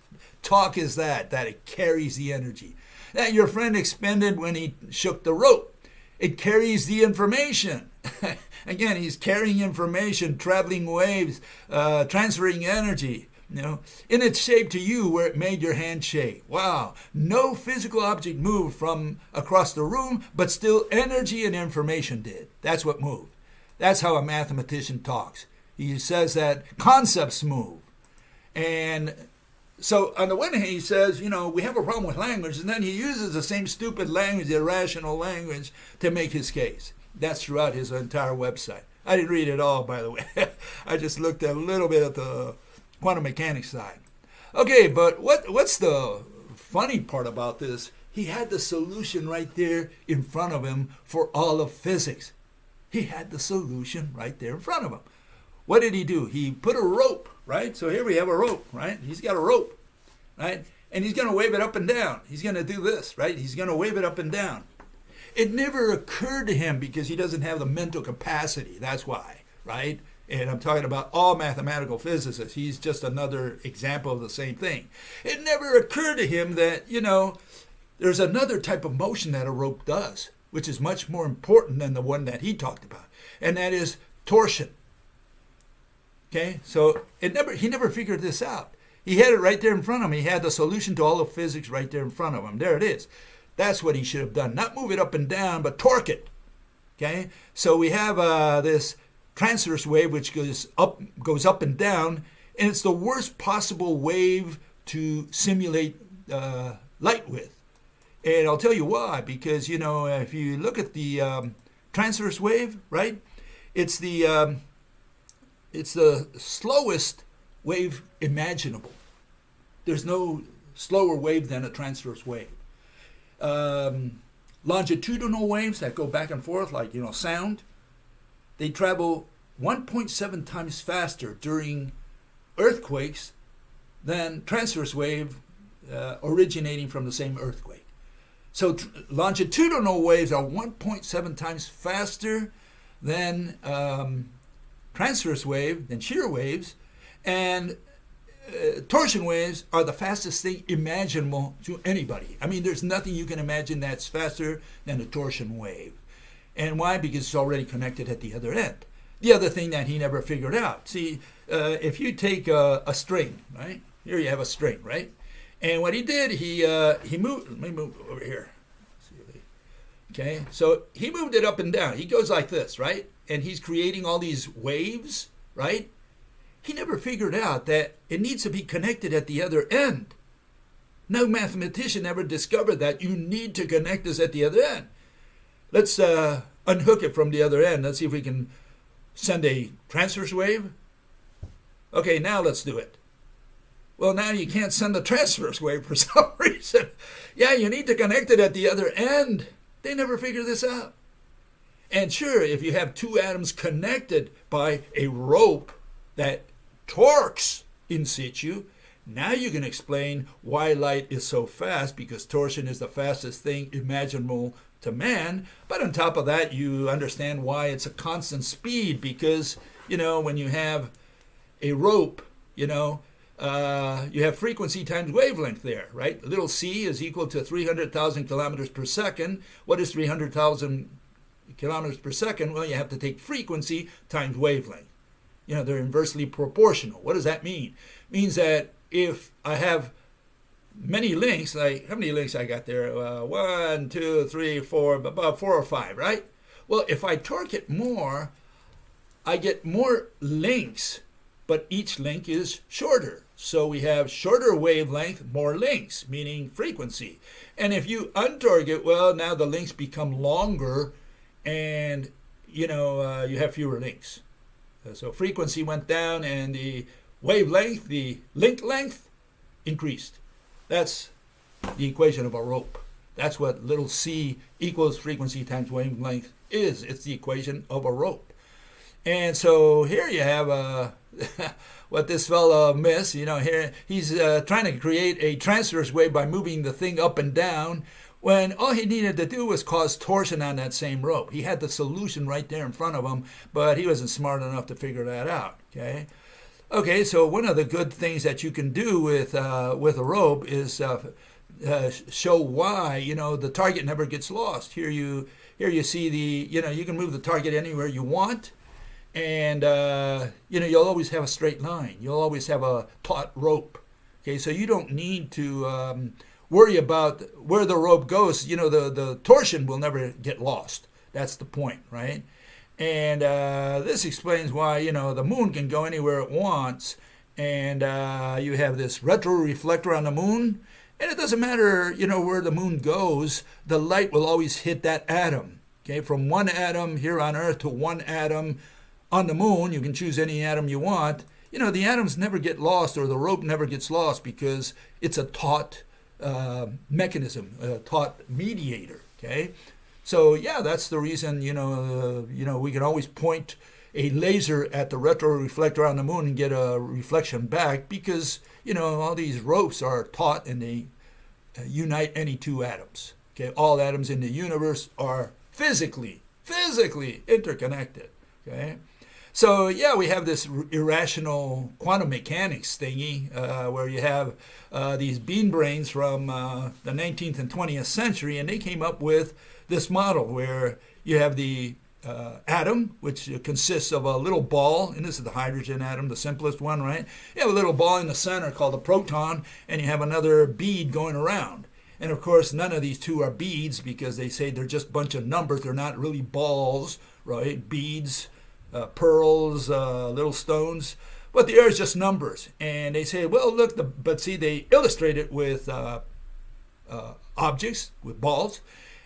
[SPEAKER 1] talk is that it carries the energy? That your friend expended when he shook the rope. It carries the information. Again, he's carrying information, traveling waves, transferring energy, in its shape to you where it made your hand shake. Wow. No physical object moved from across the room, but still energy and information did. That's what moved. That's how a mathematician talks. He says that concepts move. And so on the one hand, he says, we have a problem with language, and then he uses the same stupid language, the irrational language, to make his case. That's throughout his entire website. I didn't read it all, by the way. I just looked at a little bit at the quantum mechanics side. Okay, but what's the funny part about this? He had the solution right there in front of him for all of physics. He had the solution right there in front of him. What did he do? He put a rope, right? So here we have a rope, right? He's got a rope, right? And he's going to wave it up and down. He's going to do this, right? He's going to wave it up and down. It never occurred to him because he doesn't have the mental capacity. That's why, right? And I'm talking about all mathematical physicists. He's just another example of the same thing. It never occurred to him that, there's another type of motion that a rope does, which is much more important than the one that he talked about. And that is torsion. Okay, so he never figured this out. He had it right there in front of him. He had the solution to all of physics right there in front of him. There it is. That's what he should have done. Not move it up and down, but torque it. Okay? So we have this transverse wave which goes up and down, and it's the worst possible wave to simulate light with. And I'll tell you why. Because, if you look at the transverse wave, right? It's the slowest wave imaginable. There's no slower wave than a transverse wave. Longitudinal waves that go back and forth, like sound, they travel 1.7 times faster during earthquakes than transverse wave originating from the same earthquake. So longitudinal waves are 1.7 times faster than transverse wave, than shear waves, and torsion waves are the fastest thing imaginable to anybody. I mean, there's nothing you can imagine that's faster than a torsion wave. And why? Because it's already connected at the other end. The other thing that he never figured out, see, if you take a string, right? Here you have a string, right? And what he did, he moved, let me move over here. Okay, so he moved it up and down. He goes like this, right? And he's creating all these waves, right? He never figured out that it needs to be connected at the other end. No mathematician ever discovered that you need to connect this at the other end. Let's unhook it from the other end. Let's see if we can send a transverse wave. Okay, now let's do it. Well, now you can't send a transverse wave for some reason. Yeah, you need to connect it at the other end. They never figured this out. And sure, if you have two atoms connected by a rope that torques in situ, now you can explain why light is so fast, because torsion is the fastest thing imaginable to man. But on top of that, you understand why it's a constant speed, because, when you have a rope, you have frequency times wavelength there, right? Little c is equal to 300,000 kilometers per second. What is 300,000 kilometers per second? Well, you have to take frequency times wavelength. They're inversely proportional. What does that mean? It means that if I have many links, like how many links I got there? 1, 2, 3, 4, about 4 or 5, right? Well, if I torque it more, I get more links, but each link is shorter. So we have shorter wavelength, more links, meaning frequency. And if you untorque it, well, now the links become longer, and you have fewer links. So frequency went down, and the wavelength, the link length, increased. That's the equation of a rope. That's what little c equals frequency times wavelength is. It's the equation of a rope. And so here you have what this fellow missed. Here he's trying to create a transverse wave by moving the thing up and down, when all he needed to do was cause torsion on that same rope. He had the solution right there in front of him, but he wasn't smart enough to figure that out. Okay, so one of the good things that you can do with a rope is show why the target never gets lost. Here you see you can move the target anywhere you want, and you'll always have a straight line. You'll always have a taut rope. Okay, so you don't need to worry about where the rope goes. The torsion will never get lost. That's the point, right? And this explains why, the moon can go anywhere it wants, and you have this retroreflector on the moon, and it doesn't matter, where the moon goes, the light will always hit that atom. Okay, from one atom here on Earth to one atom on the moon. You can choose any atom you want. The atoms never get lost, or the rope never gets lost, because it's a taut mechanism, a taut mediator. Okay, so yeah, that's the reason we can always point a laser at the retroreflector on the moon and get a reflection back, because all these ropes are taut and they unite any two atoms. Okay, all atoms in the universe are physically interconnected. Okay. So yeah, we have this irrational quantum mechanics thingy where you have these bean brains from the 19th and 20th century, and they came up with this model where you have the atom, which consists of a little ball, and this is the hydrogen atom, the simplest one, right? You have a little ball in the center called a proton, and you have another bead going around. And of course, none of these two are beads because they say they're just a bunch of numbers. They're not really balls, right? Beads, pearls, little stones. But the air is just numbers. And they say, well, look, but see, they illustrate it with objects, with balls.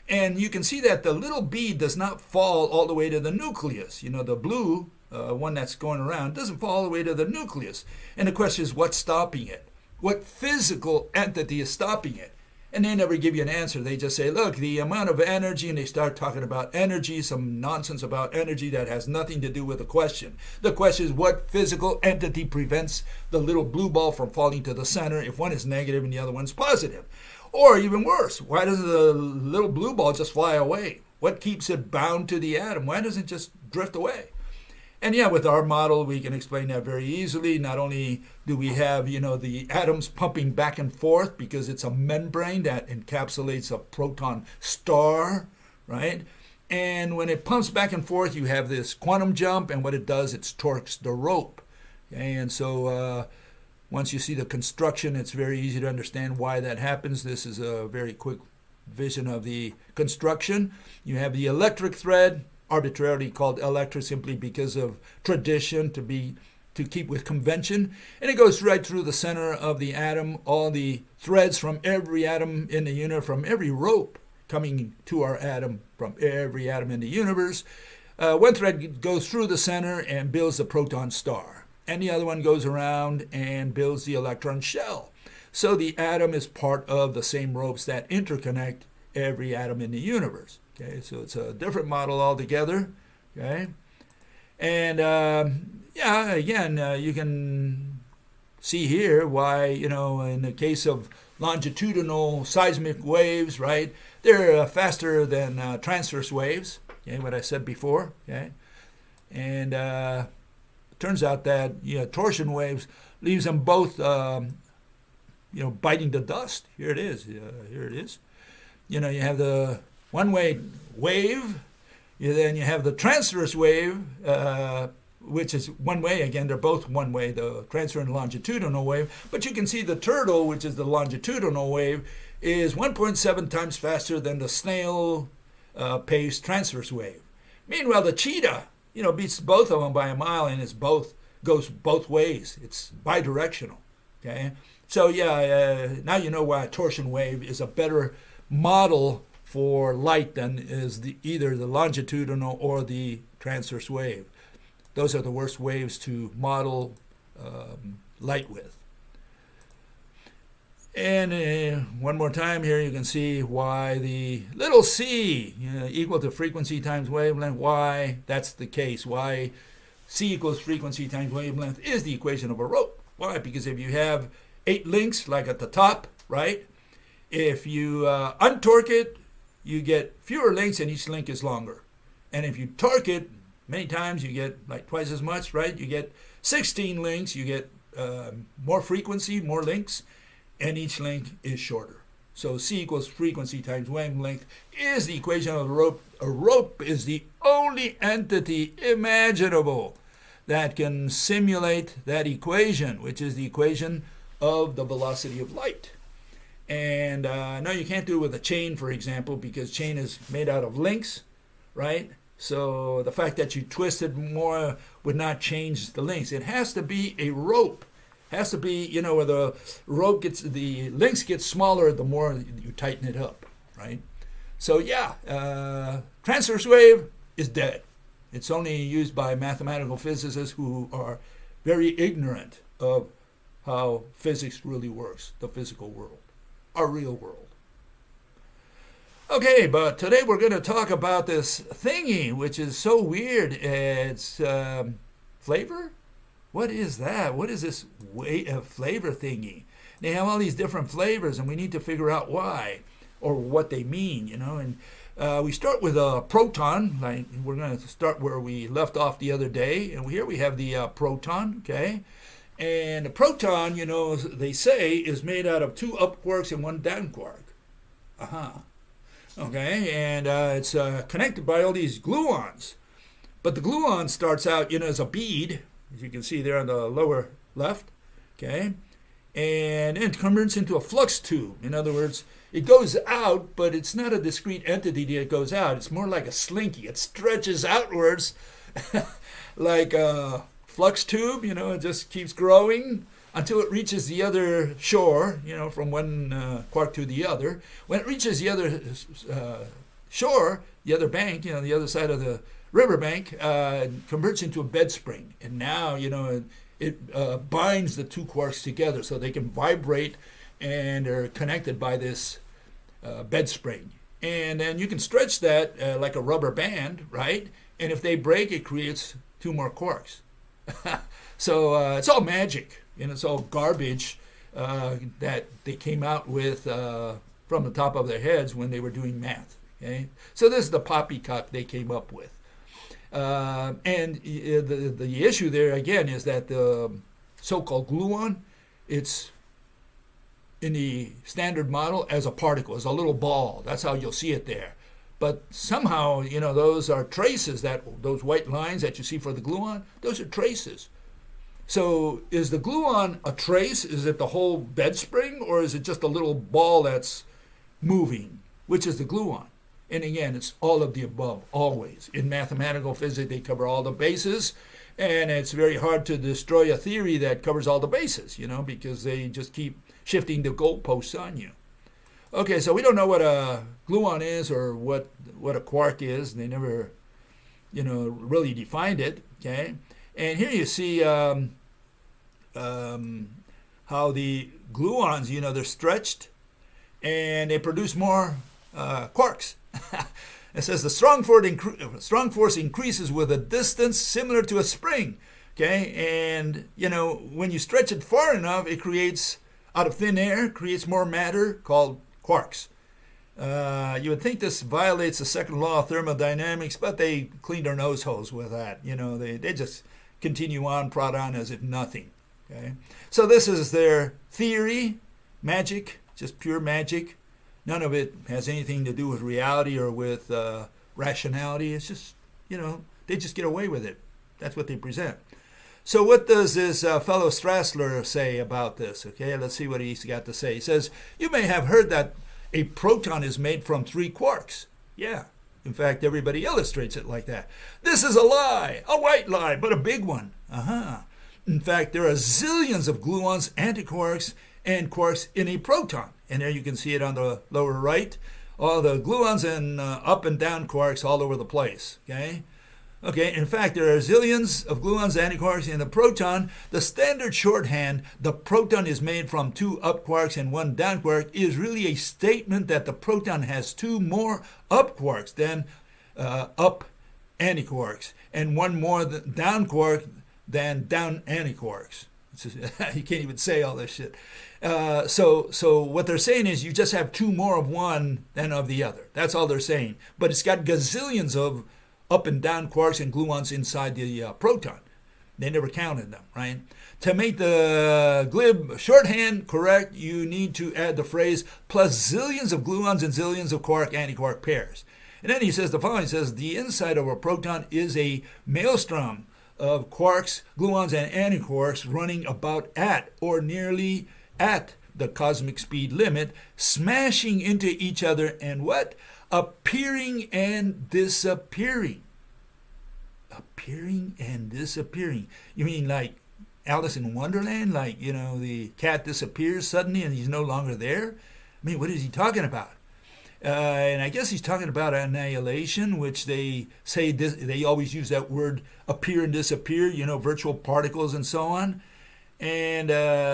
[SPEAKER 1] And you can see that the little bead does not fall all the way to the nucleus. You know, the blue one that's going around doesn't fall all the way to the nucleus. And the question is, what's stopping it? What physical entity is stopping it? And they never give you an answer. They just say, look, the amount of energy, and they start talking about energy, some nonsense about energy that has nothing to do with the question. The question is, what physical entity prevents the little blue ball from falling to the center if one is negative and the other one's positive? Or even worse, why doesn't the little blue ball just fly away? What keeps it bound to the atom? Why doesn't it just drift away? And yeah, with our model, we can explain that very easily. Not only do we have, the atoms pumping back and forth because it's a membrane that encapsulates a proton star, right? And when it pumps back and forth, you have this quantum jump, and what it does, it torques the rope. Okay? And so once you see the construction, it's very easy to understand why that happens. This is a very quick vision of the construction. You have the electric thread, arbitrarily called electric simply because of tradition, to keep with convention, and it goes right through the center of the atom. All the threads from every atom in the universe, from every rope coming to our atom, from every atom in the universe, one thread goes through the center and builds the proton star, and the other one goes around and builds the electron shell. So the atom is part of the same ropes that interconnect every atom in the universe. Okay, so it's a different model altogether. Okay, and again, you can see here why, in the case of longitudinal seismic waves, right, they're faster than transverse waves. Okay, what I said before. Okay, and it turns out that torsion waves leaves them both, biting the dust. Here it is. Here it is. You have the one-way wave, then you have the transverse wave, which is one way. Again, they're both one way, the transverse and longitudinal wave. But you can see the turtle, which is the longitudinal wave, is 1.7 times faster than the snail-paced transverse wave. Meanwhile, the cheetah, beats both of them by a mile, and goes both ways. It's bidirectional. Okay, so now you know why a torsion wave is a better model for light than is either the longitudinal or the transverse wave. Those are the worst waves to model light with. And one more time here, you can see why the little c equal to frequency times wavelength, why that's the case, why c equals frequency times wavelength is the equation of a rope. Why? Because if you have 8 links, like at the top, right, if you untorque it, you get fewer links and each link is longer. And if you torque it many times, you get like twice as much, right? You get 16 links, you get more frequency, more links, and each link is shorter. So C equals frequency times wavelength is the equation of a rope. A rope is the only entity imaginable that can simulate that equation, which is the equation of the velocity of light. And no, you can't do it with a chain, for example, because chain is made out of links, right? So the fact that you twist it more would not change the links. It has to be a rope. It has to be, where the links get smaller the more you tighten it up, right? So transverse wave is dead. It's only used by mathematical physicists who are very ignorant of how physics really works, the physical world. Our real world. Okay, but today we're going to talk about this thingy, which is so weird. It's flavor? What is that? What is this flavor thingy? They have all these different flavors, and we need to figure out why or what they mean, And we start with a proton. Like we're going to start where we left off the other day, and here we have the proton. Okay. And the proton, they say, is made out of 2 up quarks and 1 down quark. Okay, and it's connected by all these gluons. But the gluon starts out, as a bead, as you can see there on the lower left, okay? And it converts into a flux tube. In other words, it goes out, but it's not a discrete entity that goes out. It's more like a slinky. It stretches outwards like a flux tube, it just keeps growing until it reaches the other shore, from one quark to the other. When it reaches the other shore, the other bank, the other side of the riverbank, converts into a bed spring. And now, it binds the two quarks together so they can vibrate and are connected by this bed spring. And then you can stretch that like a rubber band, right? And if they break, it creates two more quarks. So it's all magic, and it's all garbage that they came out with from the top of their heads when they were doing math. Okay? So this is the poppycock they came up with. And the issue there, again, is that the so-called gluon, it's in the standard model as a particle, as a little ball. That's how you'll see it there. But somehow, those are traces, those white lines that you see for the gluon, those are traces. So is the gluon a trace? Is it the whole bed spring, or is it just a little ball that's moving? Which is the gluon? And again, it's all of the above, always. In mathematical physics, they cover all the bases, and it's very hard to destroy a theory that covers all the bases, because they just keep shifting the goalposts on you. Okay, so we don't know what a gluon is or what a quark is. They never, really defined it, okay? And here you see how the gluons, they're stretched, and they produce more quarks. It says the strong force increases with a distance similar to a spring, okay? And, when you stretch it far enough, it creates, out of thin air, creates more matter called quarks. You would think this violates the second law of thermodynamics, but they clean their nose holes with that. They just continue on, prod on as if nothing. Okay, so this is their theory, magic, just pure magic. None of it has anything to do with reality or with rationality. It's just, they just get away with it. That's what they present. So what does this fellow Straler say about this? Okay, let's see what he's got to say. He says, you may have heard that a proton is made from 3 quarks. Yeah, in fact, everybody illustrates it like that. This is a lie, a white lie, but a big one. In fact, there are zillions of gluons, antiquarks, and quarks in a proton. And there you can see it on the lower right. All the gluons and up and down quarks all over the place. Okay, in fact, there are zillions of gluons, antiquarks in the proton. The standard shorthand, the proton is made from 2 up quarks and 1 down quark, is really a statement that the proton has 2 more up quarks than up antiquarks, and 1 more down quark than down antiquarks. You can't even say all this shit. So what they're saying is you just have 2 more of one than of the other. That's all they're saying. But it's got gazillions of up and down quarks and gluons inside the proton. They never counted them, right? To make the glib shorthand correct, you need to add the phrase plus zillions of gluons and zillions of quark-antiquark pairs. And then he says the following. He says the inside of a proton is a maelstrom of quarks, gluons, and antiquarks running about at or nearly at the cosmic speed limit, smashing into each other and what? Appearing and disappearing. Appearing and disappearing. You mean like Alice in Wonderland? Like, the cat disappears suddenly and he's no longer there? I mean, what is he talking about? And I guess he's talking about annihilation, which they say they always use that word appear and disappear, virtual particles and so on. And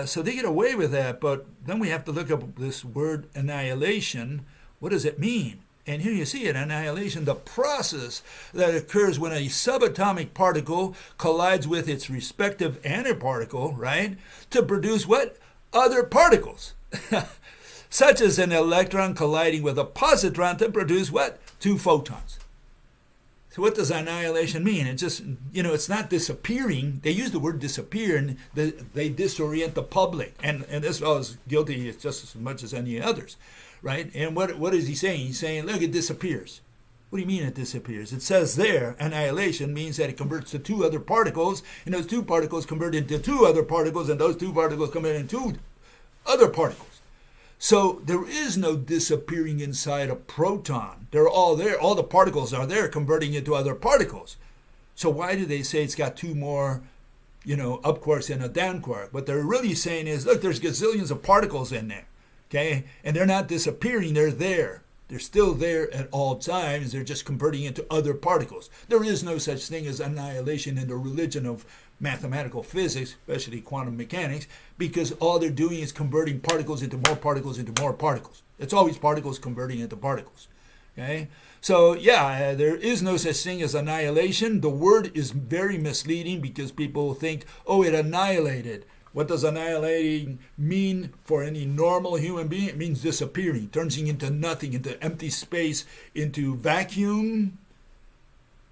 [SPEAKER 1] so they get away with that. But then we have to look up this word annihilation. What does it mean? And here you see it, annihilation, the process that occurs when a subatomic particle collides with its respective antiparticle, right, to produce what? Other particles. Such as an electron colliding with a positron to produce what? 2 photons. So what does annihilation mean? It just, it's not disappearing. They use the word disappear, and they disorient the public. And this fellow is guilty just as much as any others, right? And what is he saying? He's saying, look, it disappears. What do you mean it disappears? It says there, annihilation means that it converts to two other particles, and those two particles convert into two other particles, and those two particles convert into two other particles. So there is no disappearing inside a proton. They're all there. All the particles are there converting into other particles. So why do they say it's got two more, up quarks and a down quark? What they're really saying is, look, there's gazillions of particles in there, okay? And they're not disappearing. They're there. They're still there at all times. They're just converting into other particles. There is no such thing as annihilation in the religion of mathematical physics, especially quantum mechanics, because all they're doing is converting particles into more particles into more particles. It's always particles converting into particles. Okay? So, yeah, there is no such thing as annihilation. The word is very misleading because people think, oh, it annihilated. What does annihilating mean for any normal human being? It means disappearing, turning into nothing, into empty space, into vacuum.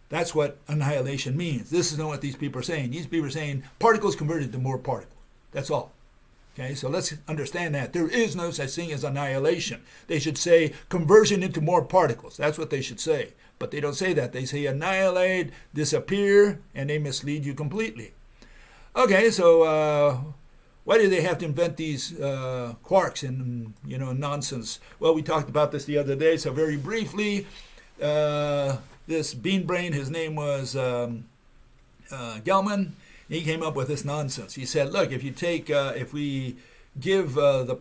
[SPEAKER 1] That's what annihilation means. This is not what these people are saying. These people are saying particles converted to more particles. That's all. Okay, so let's understand that. There is no such thing as annihilation. They should say conversion into more particles. That's what they should say. But they don't say that. They say annihilate, disappear, and they mislead you completely. Okay, so why do they have to invent these quarks and nonsense? Well, we talked about this the other day. So very briefly, this bean brain, his name was Gell-Mann. He came up with this nonsense. He said, look, if you take, if we give the the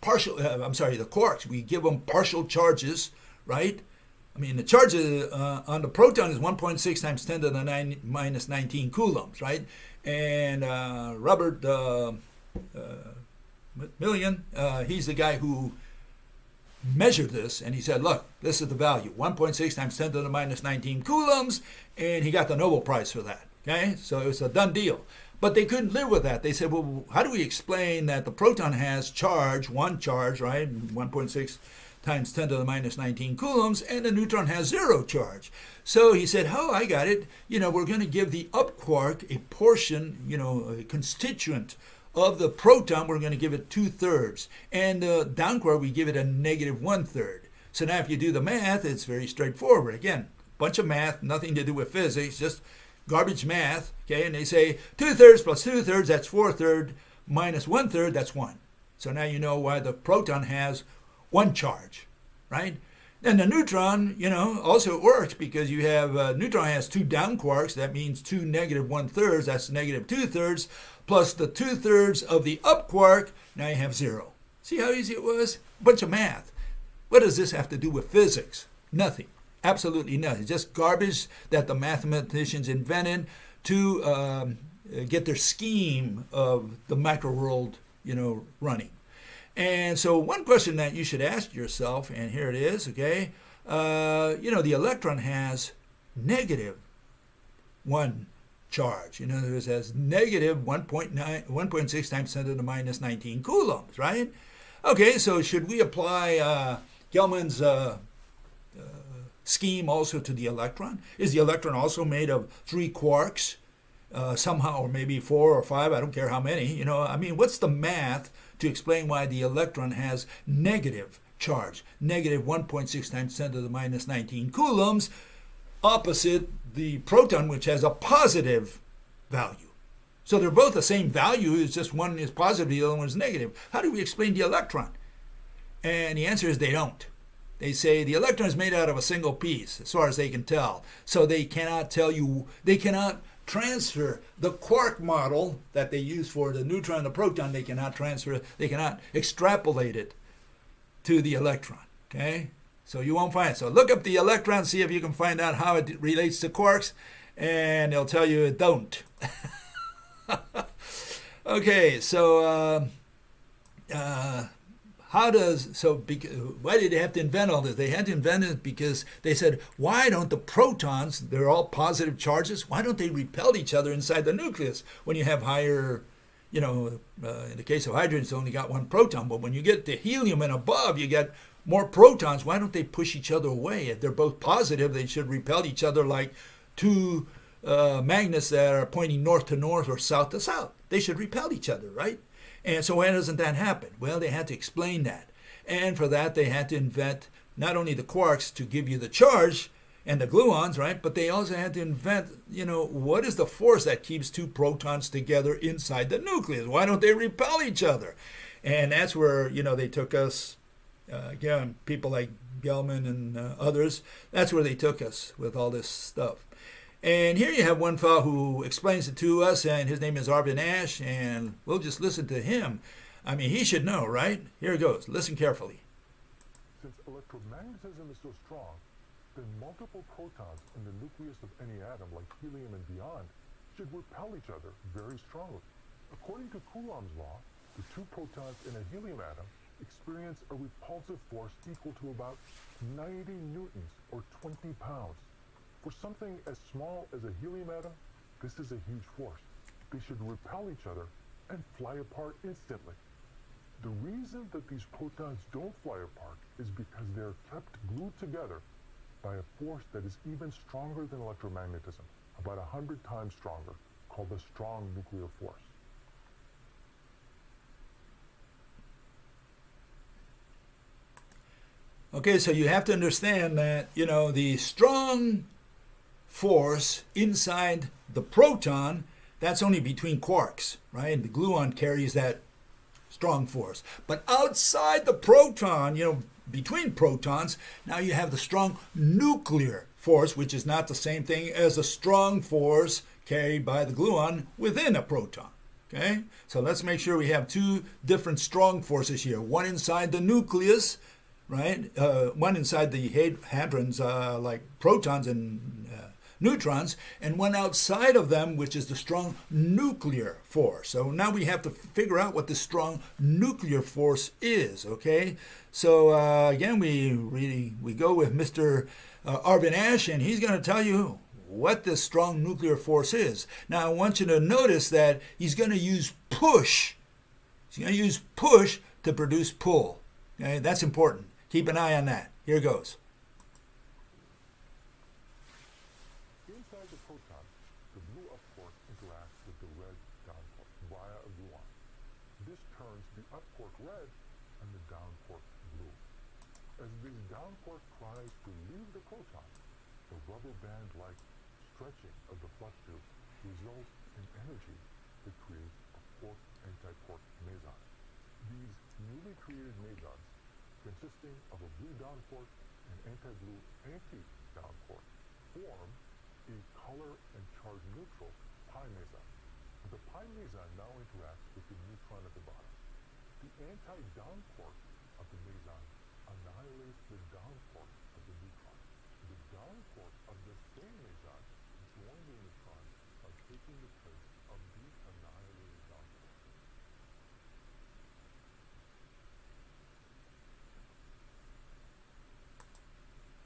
[SPEAKER 1] quarks, we give them partial charges, right? I mean, the charge on the proton is 1.6 times 10 to the minus 19 coulombs, right? And Robert Millian, he's the guy who measured this, and he said, look, this is the value, 1.6 times 10 to the minus 19 coulombs, and he got the Nobel Prize for that, okay? So it was a done deal. But they couldn't live with that. They said, well, how do we explain that the proton has charge, one charge, right, 1.6 times 10 to the minus 19 coulombs, and the neutron has zero charge? So he said, oh, I got it. We're going to give the up quark a portion, a constituent of the proton. We're going to give it 2/3. And the down quark, we give it a negative 1/3. So now if you do the math, it's very straightforward. Again, bunch of math, nothing to do with physics, just garbage math. Okay, and they say 2/3 plus 2/3, that's 4/3, minus 1/3, that's 1. So now you know why the proton has one charge, right? And the neutron, also works because you have, neutron has two down quarks. That means 2 negative 1/3, that's negative 2/3, plus the 2/3 of the up quark. Now you have 0. See how easy it was? A bunch of math. What does this have to do with physics? Nothing. Absolutely nothing. Just garbage that the mathematicians invented to get their scheme of the macro world, running. And so one question that you should ask yourself, and here it is, okay, the electron has negative 1 charge. In other words, it has negative 1.6 times 10 to the minus 19 coulombs, right? Okay, so should we apply Gell-Mann's scheme also to the electron? Is the electron also made of 3 quarks somehow, or maybe 4 or 5? I don't care how many. What's the math to explain why the electron has negative charge, negative 1.6 times 10 to the minus 19 coulombs, opposite the proton, which has a positive value? So they're both the same value, it's just one is positive, the other one is negative. How do we explain the electron? And the answer is they don't. They say the electron is made out of a single piece, as far as they can tell. So they cannot transfer the quark model that they use for the neutron and the proton. They cannot extrapolate it to the electron. Okay? So you won't find it. So look up the electron, see if you can find out how it relates to quarks, and they'll tell you it don't. Okay, so why did they have to invent all this? They had to invent it because they said, why don't the protons, they're all positive charges, why don't they repel each other inside the nucleus when you have higher, in the case of hydrogen, it's only got 1 proton, but when you get to helium and above, you get more protons. Why don't they push each other away? If they're both positive, they should repel each other like two magnets that are pointing north to north or south to south. They should repel each other, right? And so why doesn't that happen? Well, they had to explain that. And for that, they had to invent not only the quarks to give you the charge and the gluons, right? But they also had to invent, what is the force that keeps two protons together inside the nucleus? Why don't they repel each other? And that's where, they took us, again, people like Gelman and others, that's where they took us with all this stuff. And here you have one fellow who explains it to us, and his name is Arvin Ash, and we'll just listen to him. I mean, he should know, right? Here it goes. Listen carefully.
[SPEAKER 2] Since electromagnetism is so strong, then multiple protons in the nucleus of any atom, like helium and beyond, should repel each other very strongly. According to Coulomb's law, the two protons in a helium atom experience a repulsive force equal to about 90 newtons, or 20 pounds. For something as small as a helium atom, this is a huge force. They should repel each other and fly apart instantly. The reason that these protons don't fly apart is because they're kept glued together by a force that is even stronger than electromagnetism, about 100 times stronger, called the strong nuclear force.
[SPEAKER 1] Okay, so you have to understand that, the strong force inside the proton, that's only between quarks, right? And the gluon carries that strong force. But outside the proton, between protons, now you have the strong nuclear force, which is not the same thing as a strong force carried by the gluon within a proton. Okay? So let's make sure we have two different strong forces here. One inside the nucleus, right? One inside the hadrons, like protons and neutrons, and one outside of them, which is the strong nuclear force. So now we have to figure out what the strong nuclear force is, okay? So again, we go with Mr. Arvin Ash, and he's going to tell you what this strong nuclear force is. Now, I want you to notice that he's going to use push. He's going to use push to produce pull. Okay? That's important. Keep an eye on that. Here goes.
[SPEAKER 2] Inside the proton, the blue up quark interacts with the red down quark via a gluon. This turns the up quark red and the down quark blue. As this down quark tries to leave the proton, the rubber band-like stretching of the flux tube results in energy that creates a quark-anti-quark meson. These newly created mesons, consisting of a blue down quark and anti-blue anti-down quark, form a color and charge neutral pi meson. The pi meson now interacts with the neutron at the bottom. The anti-down quark of the meson annihilates the down quark of the neutron. The down quark of the same meson join the neutron by taking the place of the annihilated down quark.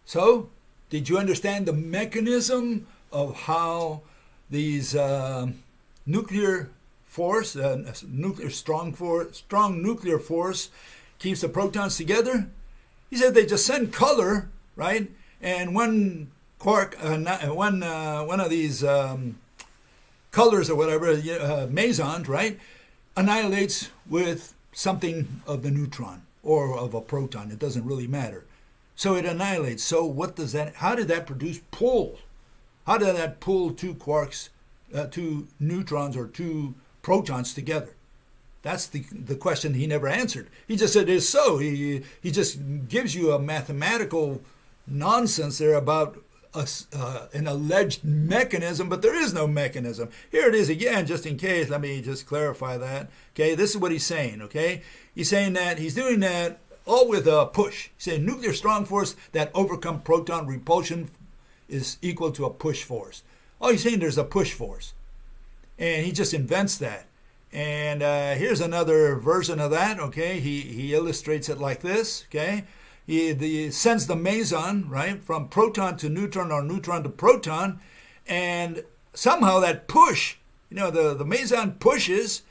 [SPEAKER 1] So, did you understand the mechanism of how these nuclear force, strong nuclear force, keeps the protons together? He said they just send color, right? And one quark, one of these colors or whatever, mesons, right, annihilates with something of the neutron or of a proton. It doesn't really matter. So it annihilates. So what does that? How did that produce pull? How did that pull two quarks, two neutrons or two protons together? That's the question he never answered. He just said it's so. He just gives you a mathematical nonsense there about an alleged mechanism, but there is no mechanism. Here it is again, just in case. Let me just clarify that. Okay, this is what he's saying. Okay, he's saying that he's doing that all with a push. He's saying nuclear strong force that overcome proton repulsion is equal to a push force. Oh, he's saying there's a push force, and he just invents that. And here's another version of that. Okay, he illustrates it like this. Okay, he sends the meson, right, from proton to neutron or neutron to proton, and somehow that push, the meson pushes,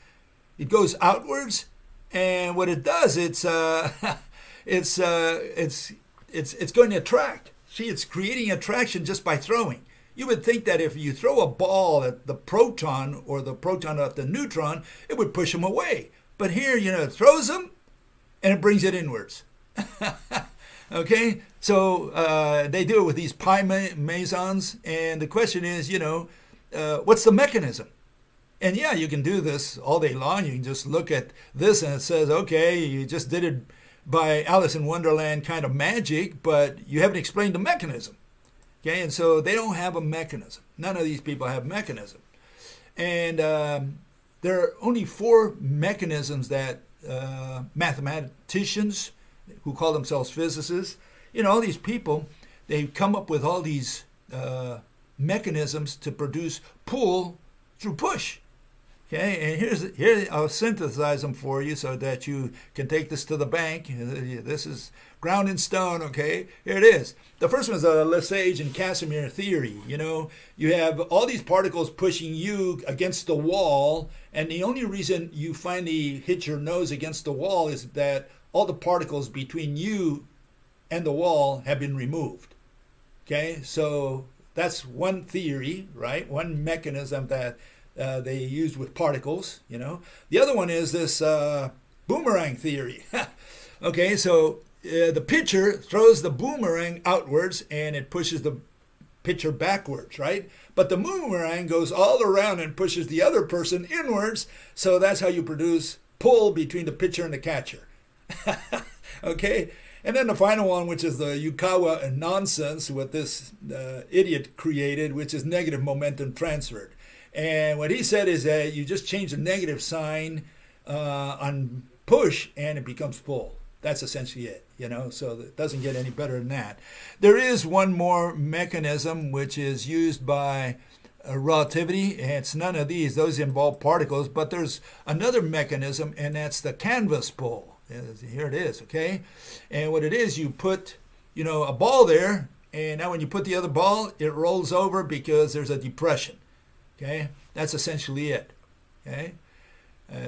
[SPEAKER 1] it goes outwards, and what it does, it's going to attract. See, it's creating attraction just by throwing. You would think that if you throw a ball at the proton or the proton at the neutron, it would push them away. But here, it throws them and it brings it inwards. Okay? So they do it with these pi mesons, and the question is, what's the mechanism? And yeah, you can do this all day long. You can just look at this and it says, okay, you just did it by Alice in Wonderland kind of magic, but you haven't explained the mechanism. Okay, and so they don't have a mechanism. None of these people have mechanism. And there are only 4 mechanisms that mathematicians, who call themselves physicists, all these people, they've come up with all these mechanisms to produce pull through push. Okay, and here I'll synthesize them for you so that you can take this to the bank. This is ground in stone, okay? Here it is. The first one is the Lesage and Casimir theory. You have all these particles pushing you against the wall, and the only reason you finally hit your nose against the wall is that all the particles between you and the wall have been removed. Okay, so that's one theory, right? One mechanism that they use with particles, The other one is this boomerang theory. Okay, so the pitcher throws the boomerang outwards and it pushes the pitcher backwards, right? But the boomerang goes all around and pushes the other person inwards, so that's how you produce pull between the pitcher and the catcher. Okay, and then the final one, which is the Yukawa nonsense, what this idiot created, which is negative momentum transferred. And what he said is that you just change the negative sign on push and it becomes pull. That's essentially it, so it doesn't get any better than that. There is one more mechanism which is used by relativity. It's none of these. Those involve particles, but there's another mechanism, and that's the canvas pull. Here it is, okay? And what it is, you put, a ball there, and now when you put the other ball, it rolls over because there's a depression. Okay, that's essentially it. Okay,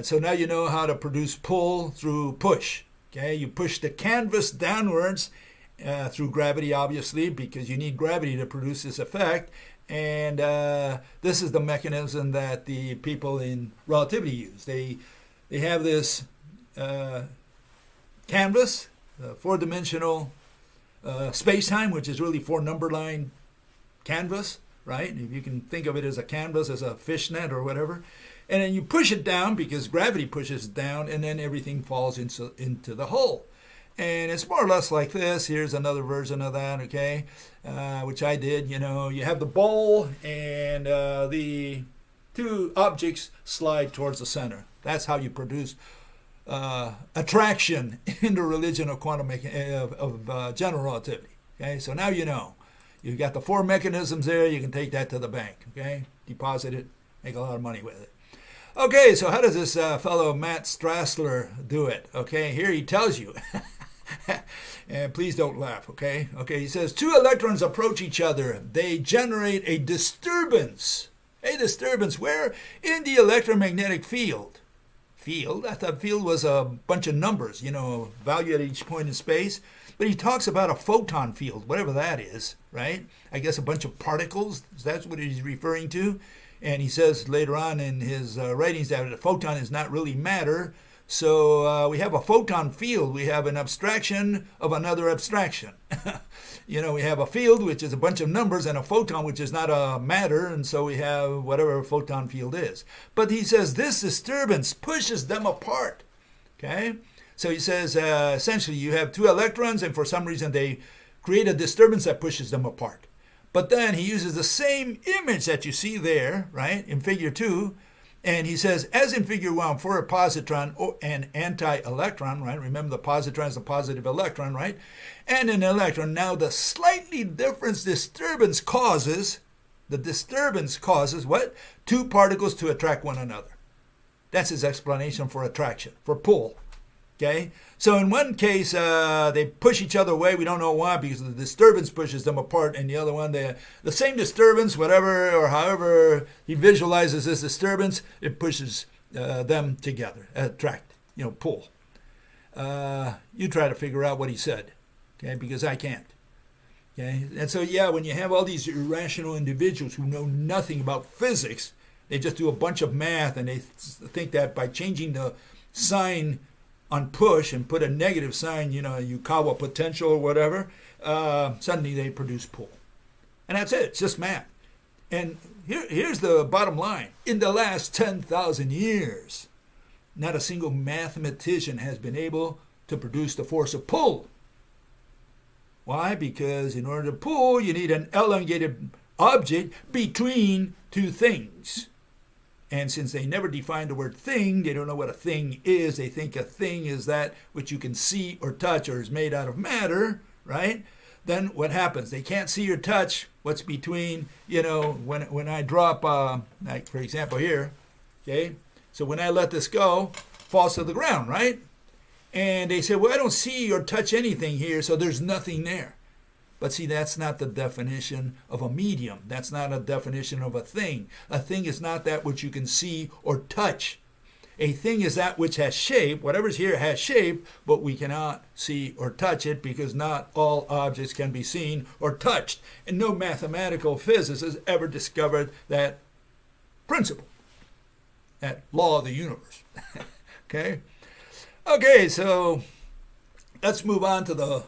[SPEAKER 1] so now you know how to produce pull through push. Okay, you push the canvas downwards through gravity, obviously, because you need gravity to produce this effect. And this is the mechanism that the people in relativity use. They have this canvas, 4-dimensional space-time, which is really 4 number line canvas. Right? If you can think of it as a canvas, as a fishnet or whatever. And then you push it down because gravity pushes it down, and then everything falls into the hole. And it's more or less like this. Here's another version of that, okay, which I did. You have the bowl, and the 2 objects slide towards the center. That's how you produce attraction in the religion of quantum of general relativity. Okay, so now you know. You've got the 4 mechanisms there. You can take that to the bank, okay? Deposit it, make a lot of money with it. Okay, so how does this fellow Matt Straler do it? Okay, here he tells you. And please don't laugh, okay? Okay, he says 2 electrons approach each other. They generate a disturbance. A disturbance where? In the electromagnetic field. Field? I thought field was a bunch of numbers, value at each point in space. But he talks about a photon field, whatever that is, right? I guess a bunch of particles, that's what he's referring to. And he says later on in his writings that a photon is not really matter. So we have a photon field. We have an abstraction of another abstraction. We have a field, which is a bunch of numbers, and a photon, which is not a matter. And so we have whatever a photon field is. But he says this disturbance pushes them apart, okay? So he says, essentially, you have 2 electrons, and for some reason they create a disturbance that pushes them apart. But then he uses the same image that you see there, right, in figure 2, and he says, as in figure 1, for a positron or an anti-electron, right, remember the positron is a positive electron, right, and an electron, now the slightly different disturbance causes what? 2 particles to attract one another. That's his explanation for attraction, for pull. Okay, so in one case, they push each other away. We don't know why, because the disturbance pushes them apart. And the other one, the same disturbance, whatever or however he visualizes this disturbance, it pushes them together, attract, pull. You try to figure out what he said, okay, because I can't. Okay, and so, yeah, when you have all these irrational individuals who know nothing about physics, they just do a bunch of math, and they think that by changing the sign on push and put a negative sign, Yukawa potential or whatever, suddenly they produce pull. And that's it. It's just math. And here's the bottom line. In the last 10,000 years, not a single mathematician has been able to produce the force of pull. Why? Because in order to pull, you need an elongated object between two things. And since they never defined the word thing, they don't know what a thing is. They think a thing is that which you can see or touch or is made out of matter, right? Then what happens? They can't see or touch what's between, when I drop, like for example here, okay? So when I let this go, falls to the ground, right? And they say, well, I don't see or touch anything here, so there's nothing there. But see, that's not the definition of a medium. That's not a definition of a thing. A thing is not that which you can see or touch. A thing is that which has shape. Whatever's here has shape, but we cannot see or touch it because not all objects can be seen or touched. And no mathematical physicist has ever discovered that principle, that law of the universe. Okay? Okay, so let's move on to the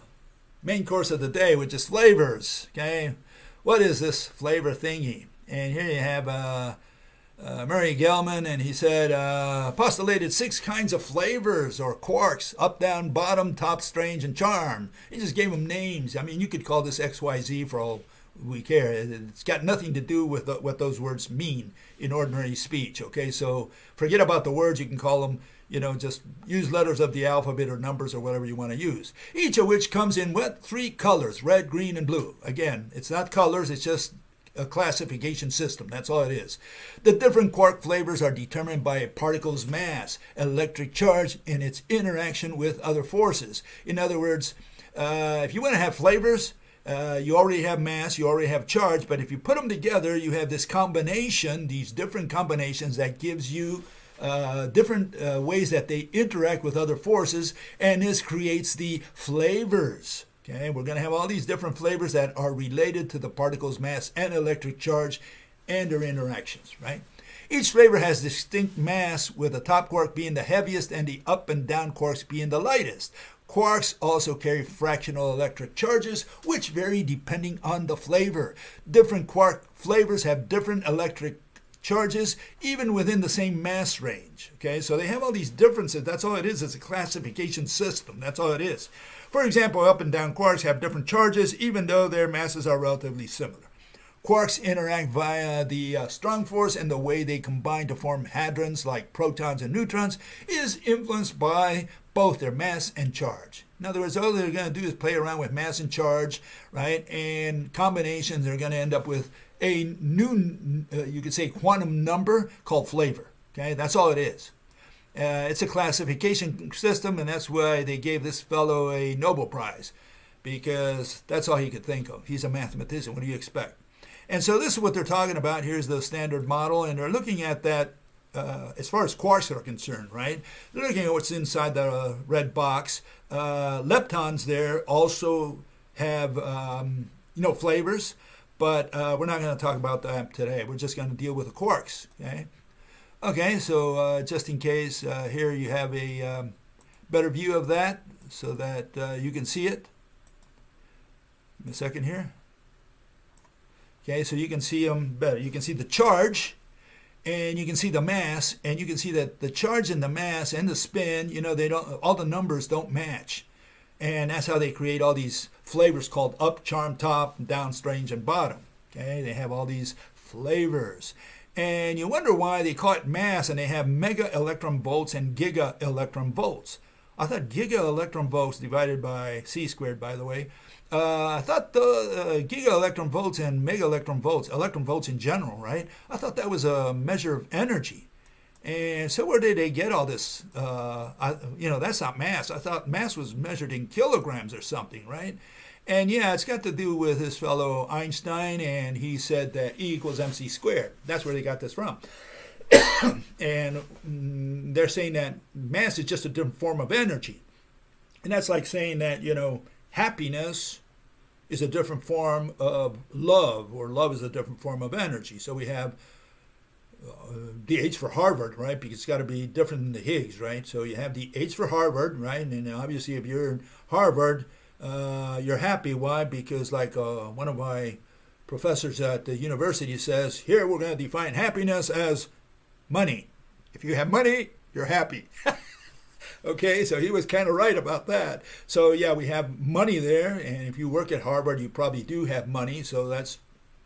[SPEAKER 1] main course of the day, which is flavors. Okay, what is this flavor thingy? And here you have Murray Gell-Mann, and he said postulated 6 kinds of flavors or quarks: up, down, bottom, top, strange, and charm. He just gave them names. I mean, you could call this XYZ for all we care. It's got nothing to do with what those words mean in ordinary speech. Okay, so forget about the words. You can call them, just use letters of the alphabet or numbers or whatever you want to use. Each of which comes in what? 3 colors: red, green, and blue. Again, it's not colors, it's just a classification system. That's all it is. The different quark flavors are determined by a particle's mass, electric charge, and its interaction with other forces. In other words, if you want to have flavors, you already have mass, you already have charge, but if you put them together, you have this combination, these different combinations that gives you different ways that they interact with other forces, and this creates the flavors. Okay, we're going to have all these different flavors that are related to the particle's mass and electric charge and their interactions, right? Each flavor has distinct mass, with the top quark being the heaviest and the up and down quarks being the lightest. Quarks also carry fractional electric charges, which vary depending on the flavor. Different quark flavors have different electric charges, even within the same mass range. Okay, so they have all these differences. That's all it is. It's a classification system. That's all it is. For example, up and down quarks have different charges, even though their masses are relatively similar. Quarks interact via the strong force, and the way they combine to form hadrons like protons and neutrons is influenced by both their mass and charge. In other words, all they're going to do is play around with mass and charge, right? And combinations are going to end up with a new, you could say, quantum number called flavor. Okay, that's all it is. It's a classification system, and that's why they gave this fellow a Nobel Prize, because that's all he could think of. He's a mathematician. What do you expect? And so this is what they're talking about. Here's the standard model, and they're looking at that as far as quarks are concerned, right? They're looking at what's inside the red box. Leptons there also have, flavors, but we're not going to talk about that today. We're just going to deal with the quarks, okay? Okay, so just in case, here you have a better view of that so that you can see it. Give me a second here. Okay, so you can see them better. You can see the charge, and you can see the mass, and you can see that the charge and the mass and the spin, they don't, all the numbers don't match. And that's how they create all these flavors called up, charm, top, down, strange, and bottom. Okay, they have all these flavors. And you wonder why they call it mass, and they have mega electron volts and giga electron volts. I thought giga electron volts divided by c squared, by the way. I thought the giga electron volts and mega electron volts in general, right? I thought that was a measure of energy. And so where did they get all this? That's not mass. I thought mass was measured in kilograms or something, right? And yeah, it's got to do with this fellow Einstein, and he said that E equals mc squared. That's where they got this from. And they're saying that mass is just a different form of energy. And that's like saying that, happiness is a different form of love, or love is a different form of energy. So we have the H for Harvard, right? Because it's got to be different than the Higgs, right? So you have the H for Harvard, right? And obviously, if you're in Harvard, you're happy. Why? Because like one of my professors at the university says, here we're going to define happiness as money. If you have money, you're happy. Okay, so he was kind of right about that. So yeah, we have money there, and if you work at Harvard, you probably do have money, so that's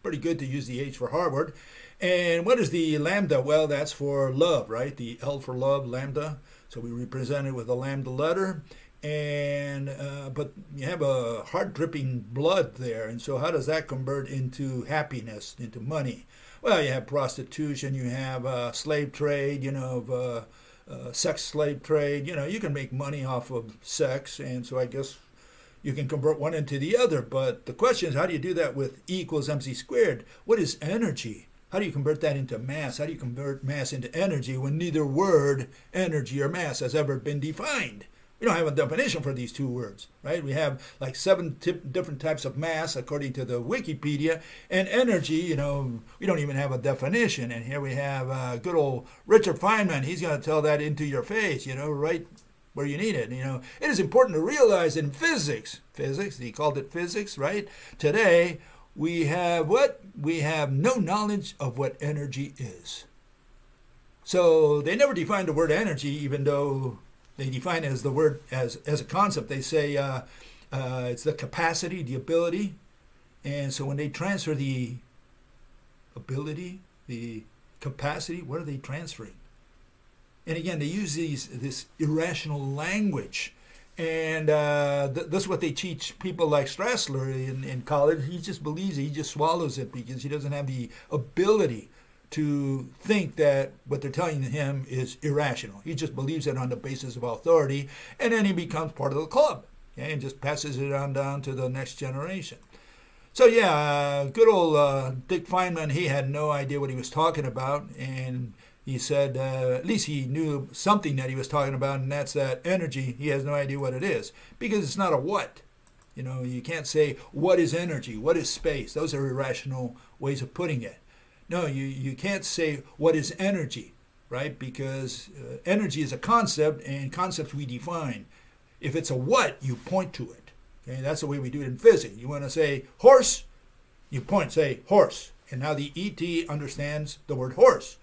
[SPEAKER 1] pretty good to use the H for Harvard. And what is the lambda? Well, that's for love, right? The L for love, lambda. So we represent it with a lambda letter. And but you have a heart dripping blood there, and so how does that convert into happiness, into money? Well, you have prostitution, you have slave trade, sex slave trade. You can make money off of sex, and so I guess you can convert one into the other. But the question is, how do you do that with E equals mc squared? What is energy? How do you convert that into mass? How do you convert mass into energy when neither word, energy or mass, has ever been defined? We don't have a definition for these two words, right? We have like 7 different types of mass according to the Wikipedia, and energy, we don't even have a definition. And here we have good old Richard Feynman. He's going to tell that into your face, right where you need it. It is important to realize in physics, he called it physics, right? Today, we have what? We have no knowledge of what energy is. So they never defined the word energy, even though they define it as the word as a concept. They say it's the capacity, the ability. And so when they transfer the ability, the capacity, what are they transferring? And again, they use this irrational language. And that's what they teach people like Straler in college. He just believes it. He just swallows it because he doesn't have the ability to think that what they're telling him is irrational. He just believes it on the basis of authority, and then he becomes part of the club, okay, and just passes it on down to the next generation. So yeah, good old Dick Feynman, he had no idea what he was talking about, and he said at least he knew something that he was talking about, and that's that energy. He has no idea what it is, because it's not a what. You can't say, what is energy? What is space? Those are irrational ways of putting it. No, you can't say what is energy, right? Because energy is a concept, and concepts we define. If it's a what, you point to it. Okay, that's the way we do it in physics. You want to say horse, you point, say horse. And now the ET understands the word horse.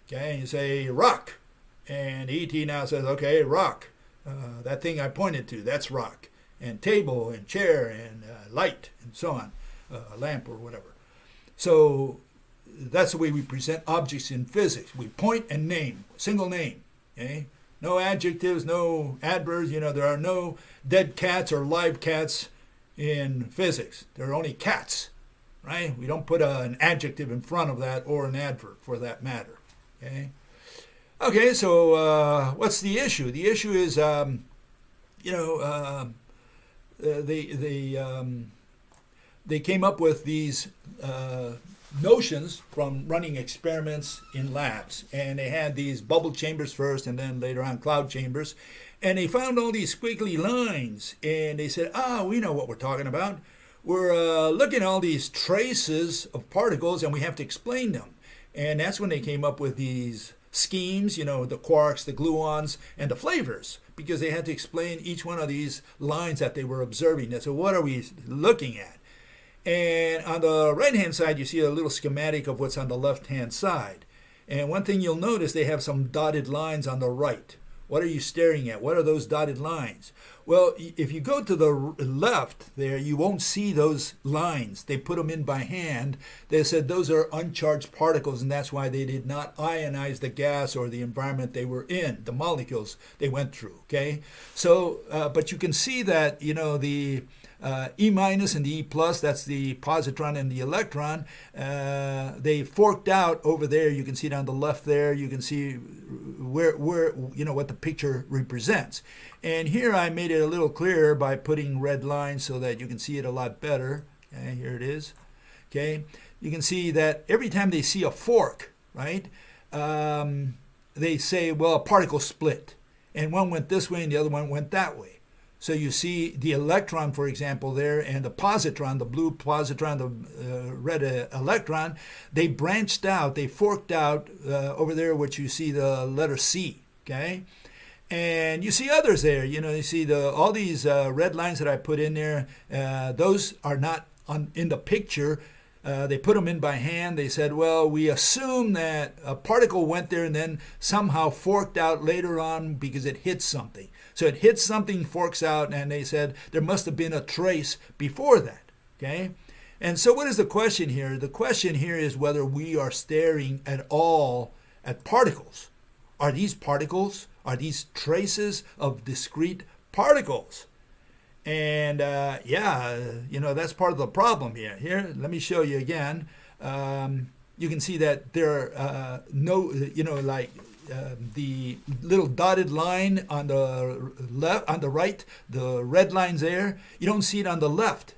[SPEAKER 1] Okay, and you say rock, and ET now says, okay, rock. That thing I pointed to, that's rock. And table, and chair, and light, and so on, a lamp or whatever. So that's the way we present objects in physics. We point and name, single name. Okay? No adjectives, no adverbs. There are no dead cats or live cats in physics. There are only cats, right? We don't put an adjective in front of that or an adverb for that matter. Okay, so what's the issue? The issue is, they came up with these notions from running experiments in labs, and they had these bubble chambers first and then later on cloud chambers, and they found all these squiggly lines, and they said, we know what we're talking about. We're looking at all these traces of particles, and we have to explain them. And that's when they came up with these schemes, the quarks, the gluons, and the flavors, because they had to explain each one of these lines that they were observing. So what are we looking at? And on the right-hand side, you see a little schematic of what's on the left-hand side. And one thing you'll notice, they have some dotted lines on the right. What are you staring at? What are those dotted lines? Well, if you go to the left there, you won't see those lines. They put them in by hand. They said those are uncharged particles, and that's why they did not ionize the gas or the environment they were in, the molecules they went through, okay? So, but you can see that, the E minus and the E plus, that's the positron and the electron, they forked out over there. You can see it on the left there. You can see where what the picture represents. And here I made it a little clearer by putting red lines so that you can see it a lot better. Okay, here it is. Okay, you can see that every time they see a fork, right, they say, well, a particle split. And one went this way and the other one went that way. So you see the electron, for example, there, and the positron, the blue positron, the red electron, they branched out, they forked out over there, which you see the letter C, okay? And you see others there. You see all these red lines that I put in there. Those are not in the picture. They put them in by hand. They said, well, we assume that a particle went there and then somehow forked out later on because it hit something. So it hits something, forks out, and they said there must have been a trace before that, okay? And so what is the question here? The question here is whether we are staring at all at particles. Are these particles? Are these traces of discrete particles? And that's part of the problem here. Here, let me show you again. You can see that there are the little dotted line on the left, on the right, the red lines there. You don't see it on the left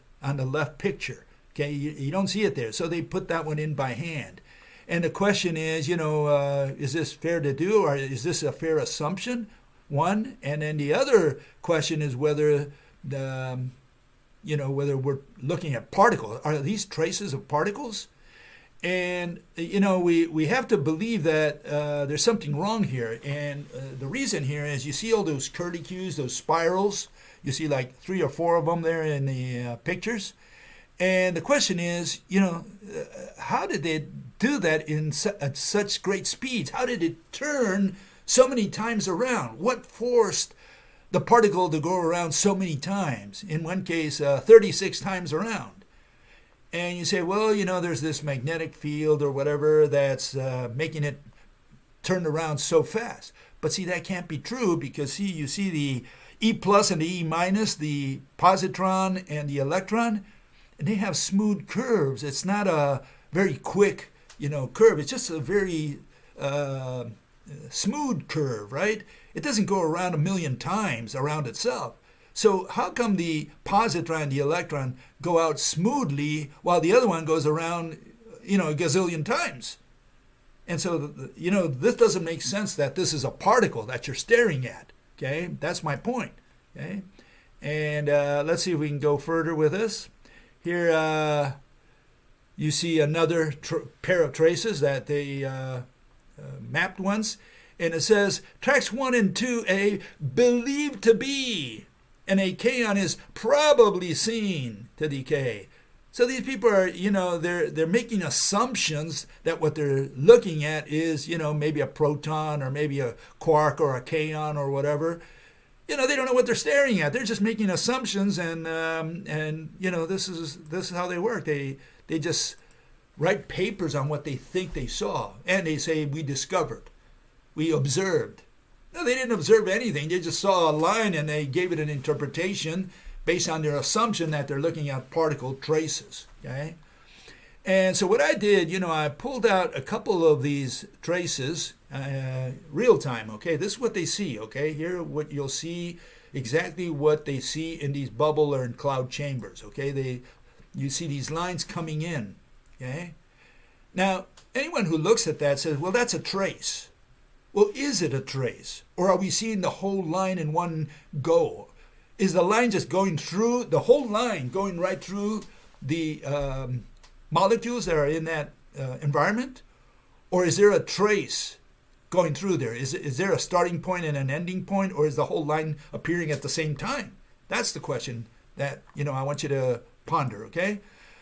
[SPEAKER 1] picture. Okay, you don't see it there. So they put that one in by hand. And the question is, is this fair to do, or is this a fair assumption? One, and then the other question is whether whether we're looking at particles. Are these traces of particles? And, we have to believe that there's something wrong here. And the reason here is you see all those curlicues, those spirals. You see like 3 or 4 of them there in the pictures. And the question is, how did they do that at such great speeds? How did it turn so many times around? What forced the particle to go around so many times? In one case, 36 times around. And you say, well, there's this magnetic field or whatever that's making it turn around so fast. But see, that can't be true because, you see the E plus and the E minus, the positron and the electron, and they have smooth curves. It's not a very quick, curve. It's just a very smooth curve, right? It doesn't go around a million times around itself. So how come the positron and the electron go out smoothly while the other one goes around, a gazillion times? And so, this doesn't make sense that this is a particle that you're staring at, okay? That's my point, okay? And let's see if we can go further with this. Here you see another pair of traces that they mapped once. And it says, tracks 1 and 2A believed to be, and a kaon is probably seen to decay. So these people are, they're making assumptions that what they're looking at is, maybe a proton or maybe a quark or a kaon or whatever. They don't know what they're staring at. They're just making assumptions, and this is how they work. They just write papers on what they think they saw, and they say we discovered, we observed. No, they didn't observe anything. They just saw a line and they gave it an interpretation based on their assumption that they're looking at particle traces. Okay, and so what I did, I pulled out a couple of these traces, real time. Okay, this is what they see. Okay, here what you'll see exactly what they see in these bubble or in cloud chambers. Okay, you see these lines coming in. Okay, now anyone who looks at that says, well, that's a trace. Well, is it a trace? Or are we seeing the whole line in one go? Is the line just going through, the whole line going right through the molecules that are in that environment? Or is there a trace going through there? Is there a starting point and an ending point? Or is the whole line appearing at the same time? That's the question that, I want you to ponder, okay?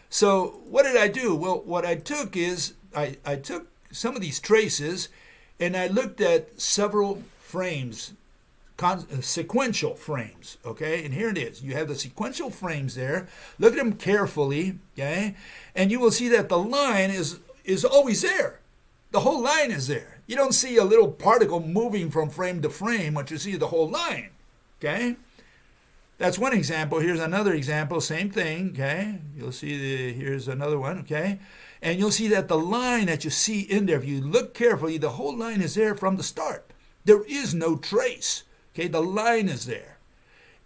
[SPEAKER 1] So what did I do? Well, what I took is, I took some of these traces and I looked at several frames, sequential frames, okay? And here it is. You have the sequential frames there. Look at them carefully, okay? And you will see that the line is always there. The whole line is there. You don't see a little particle moving from frame to frame, but you see the whole line, okay? That's one example. Here's another example, same thing, okay? You'll see here's another one, okay? And you'll see that the line that you see in there, if you look carefully, the whole line is there from the start. There is no trace. Okay, the line is there.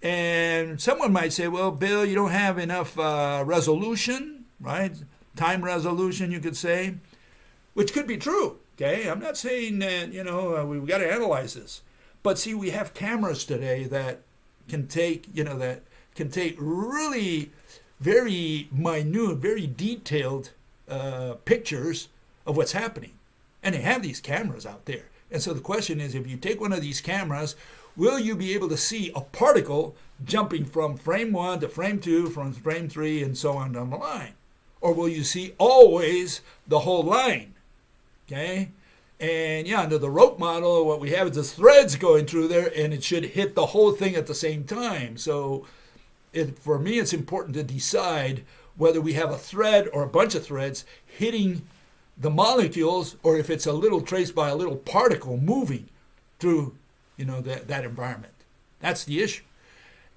[SPEAKER 1] And someone might say, well, Bill, you don't have enough resolution, right? Time resolution, you could say, which could be true. Okay, I'm not saying that, we've got to analyze this. But see, we have cameras today that can take, really very minute, very detailed pictures of what's happening. And they have these cameras out there. And so the question is, if you take one of these cameras, will you be able to see a particle jumping from frame 1 to frame 2, from frame 3, and so on down the line? Or will you see always the whole line? Okay? And yeah, under the rope model, what we have is the threads going through there, and it should hit the whole thing at the same time. So for me, it's important to decide whether we have a thread or a bunch of threads hitting the molecules, or if it's a little traced by a little particle moving through, that environment. That's the issue.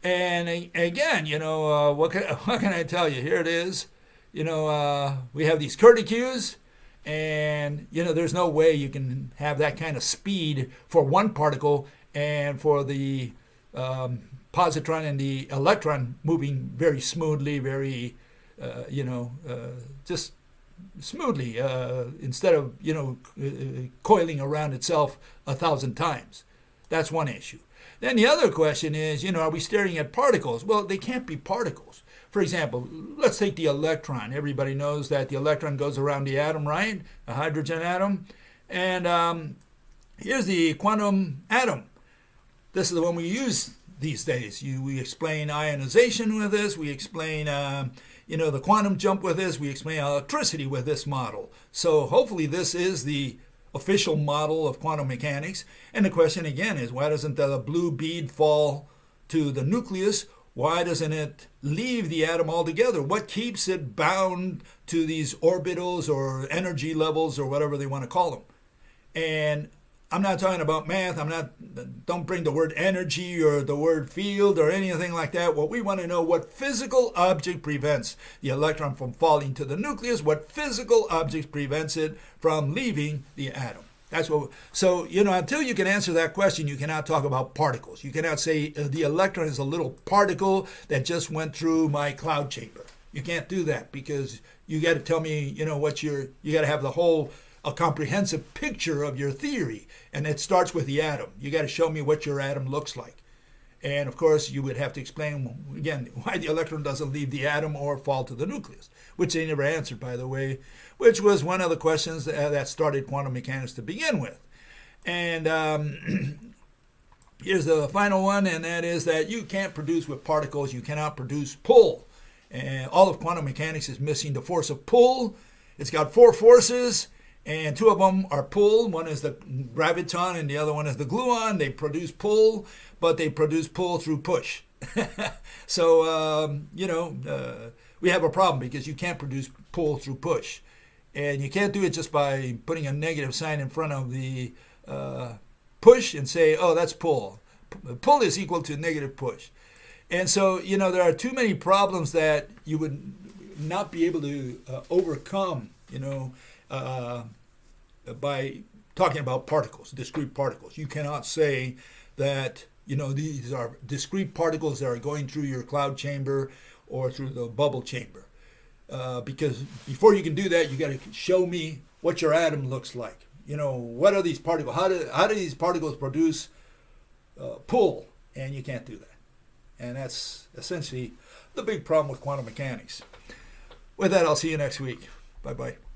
[SPEAKER 1] And again, what can I tell you? Here it is. We have these curlicues, and there's no way you can have that kind of speed for one particle, and for the positron and the electron moving very smoothly, very just smoothly, instead of coiling around itself 1,000 times. That's one issue. Then the other question is, are we staring at particles? Well, they can't be particles. For example, let's take the electron. Everybody knows that the electron goes around the atom, right? The hydrogen atom. And here's the quantum atom. This is the one we use these days. We explain ionization with this. We explain, the quantum jump with this. We explain electricity with this model. So hopefully this is the official model of quantum mechanics. And the question again is, why doesn't the blue bead fall to the nucleus? Why doesn't it leave the atom altogether? What keeps it bound to these orbitals or energy levels or whatever they want to call them? And I'm not talking about math. Don't bring the word energy or the word field or anything like that. What we want to know, what physical object prevents the electron from falling to the nucleus? What physical object prevents it from leaving the atom? That's what. So, until you can answer that question, you cannot talk about particles. You cannot say the electron is a little particle that just went through my cloud chamber. You can't do that, because you got to tell me, you got to have the whole a comprehensive picture of your theory, and it starts with the atom. You got to show me what your atom looks like. And of course, you would have to explain, again, why the electron doesn't leave the atom or fall to the nucleus, which they never answered, by the way, which was one of the questions that started quantum mechanics to begin with. And here's the final one, and that is that you can't produce with particles, you cannot produce pull. And all of quantum mechanics is missing the force of pull. It's got 4 forces, and 2 of them are pull. One is the graviton and the other one is the gluon. They produce pull, but they produce pull through push. So, we have a problem, because you can't produce pull through push. And you can't do it just by putting a negative sign in front of the push and say, oh, that's pull. Pull is equal to negative push. And so, there are too many problems that you would not be able to overcome, by talking about particles, discrete particles. You cannot say that, these are discrete particles that are going through your cloud chamber or through the bubble chamber. Because before you can do that, you got to show me what your atom looks like. What are these particles? How do these particles produce pull? And you can't do that. And that's essentially the big problem with quantum mechanics. With that, I'll see you next week. Bye-bye.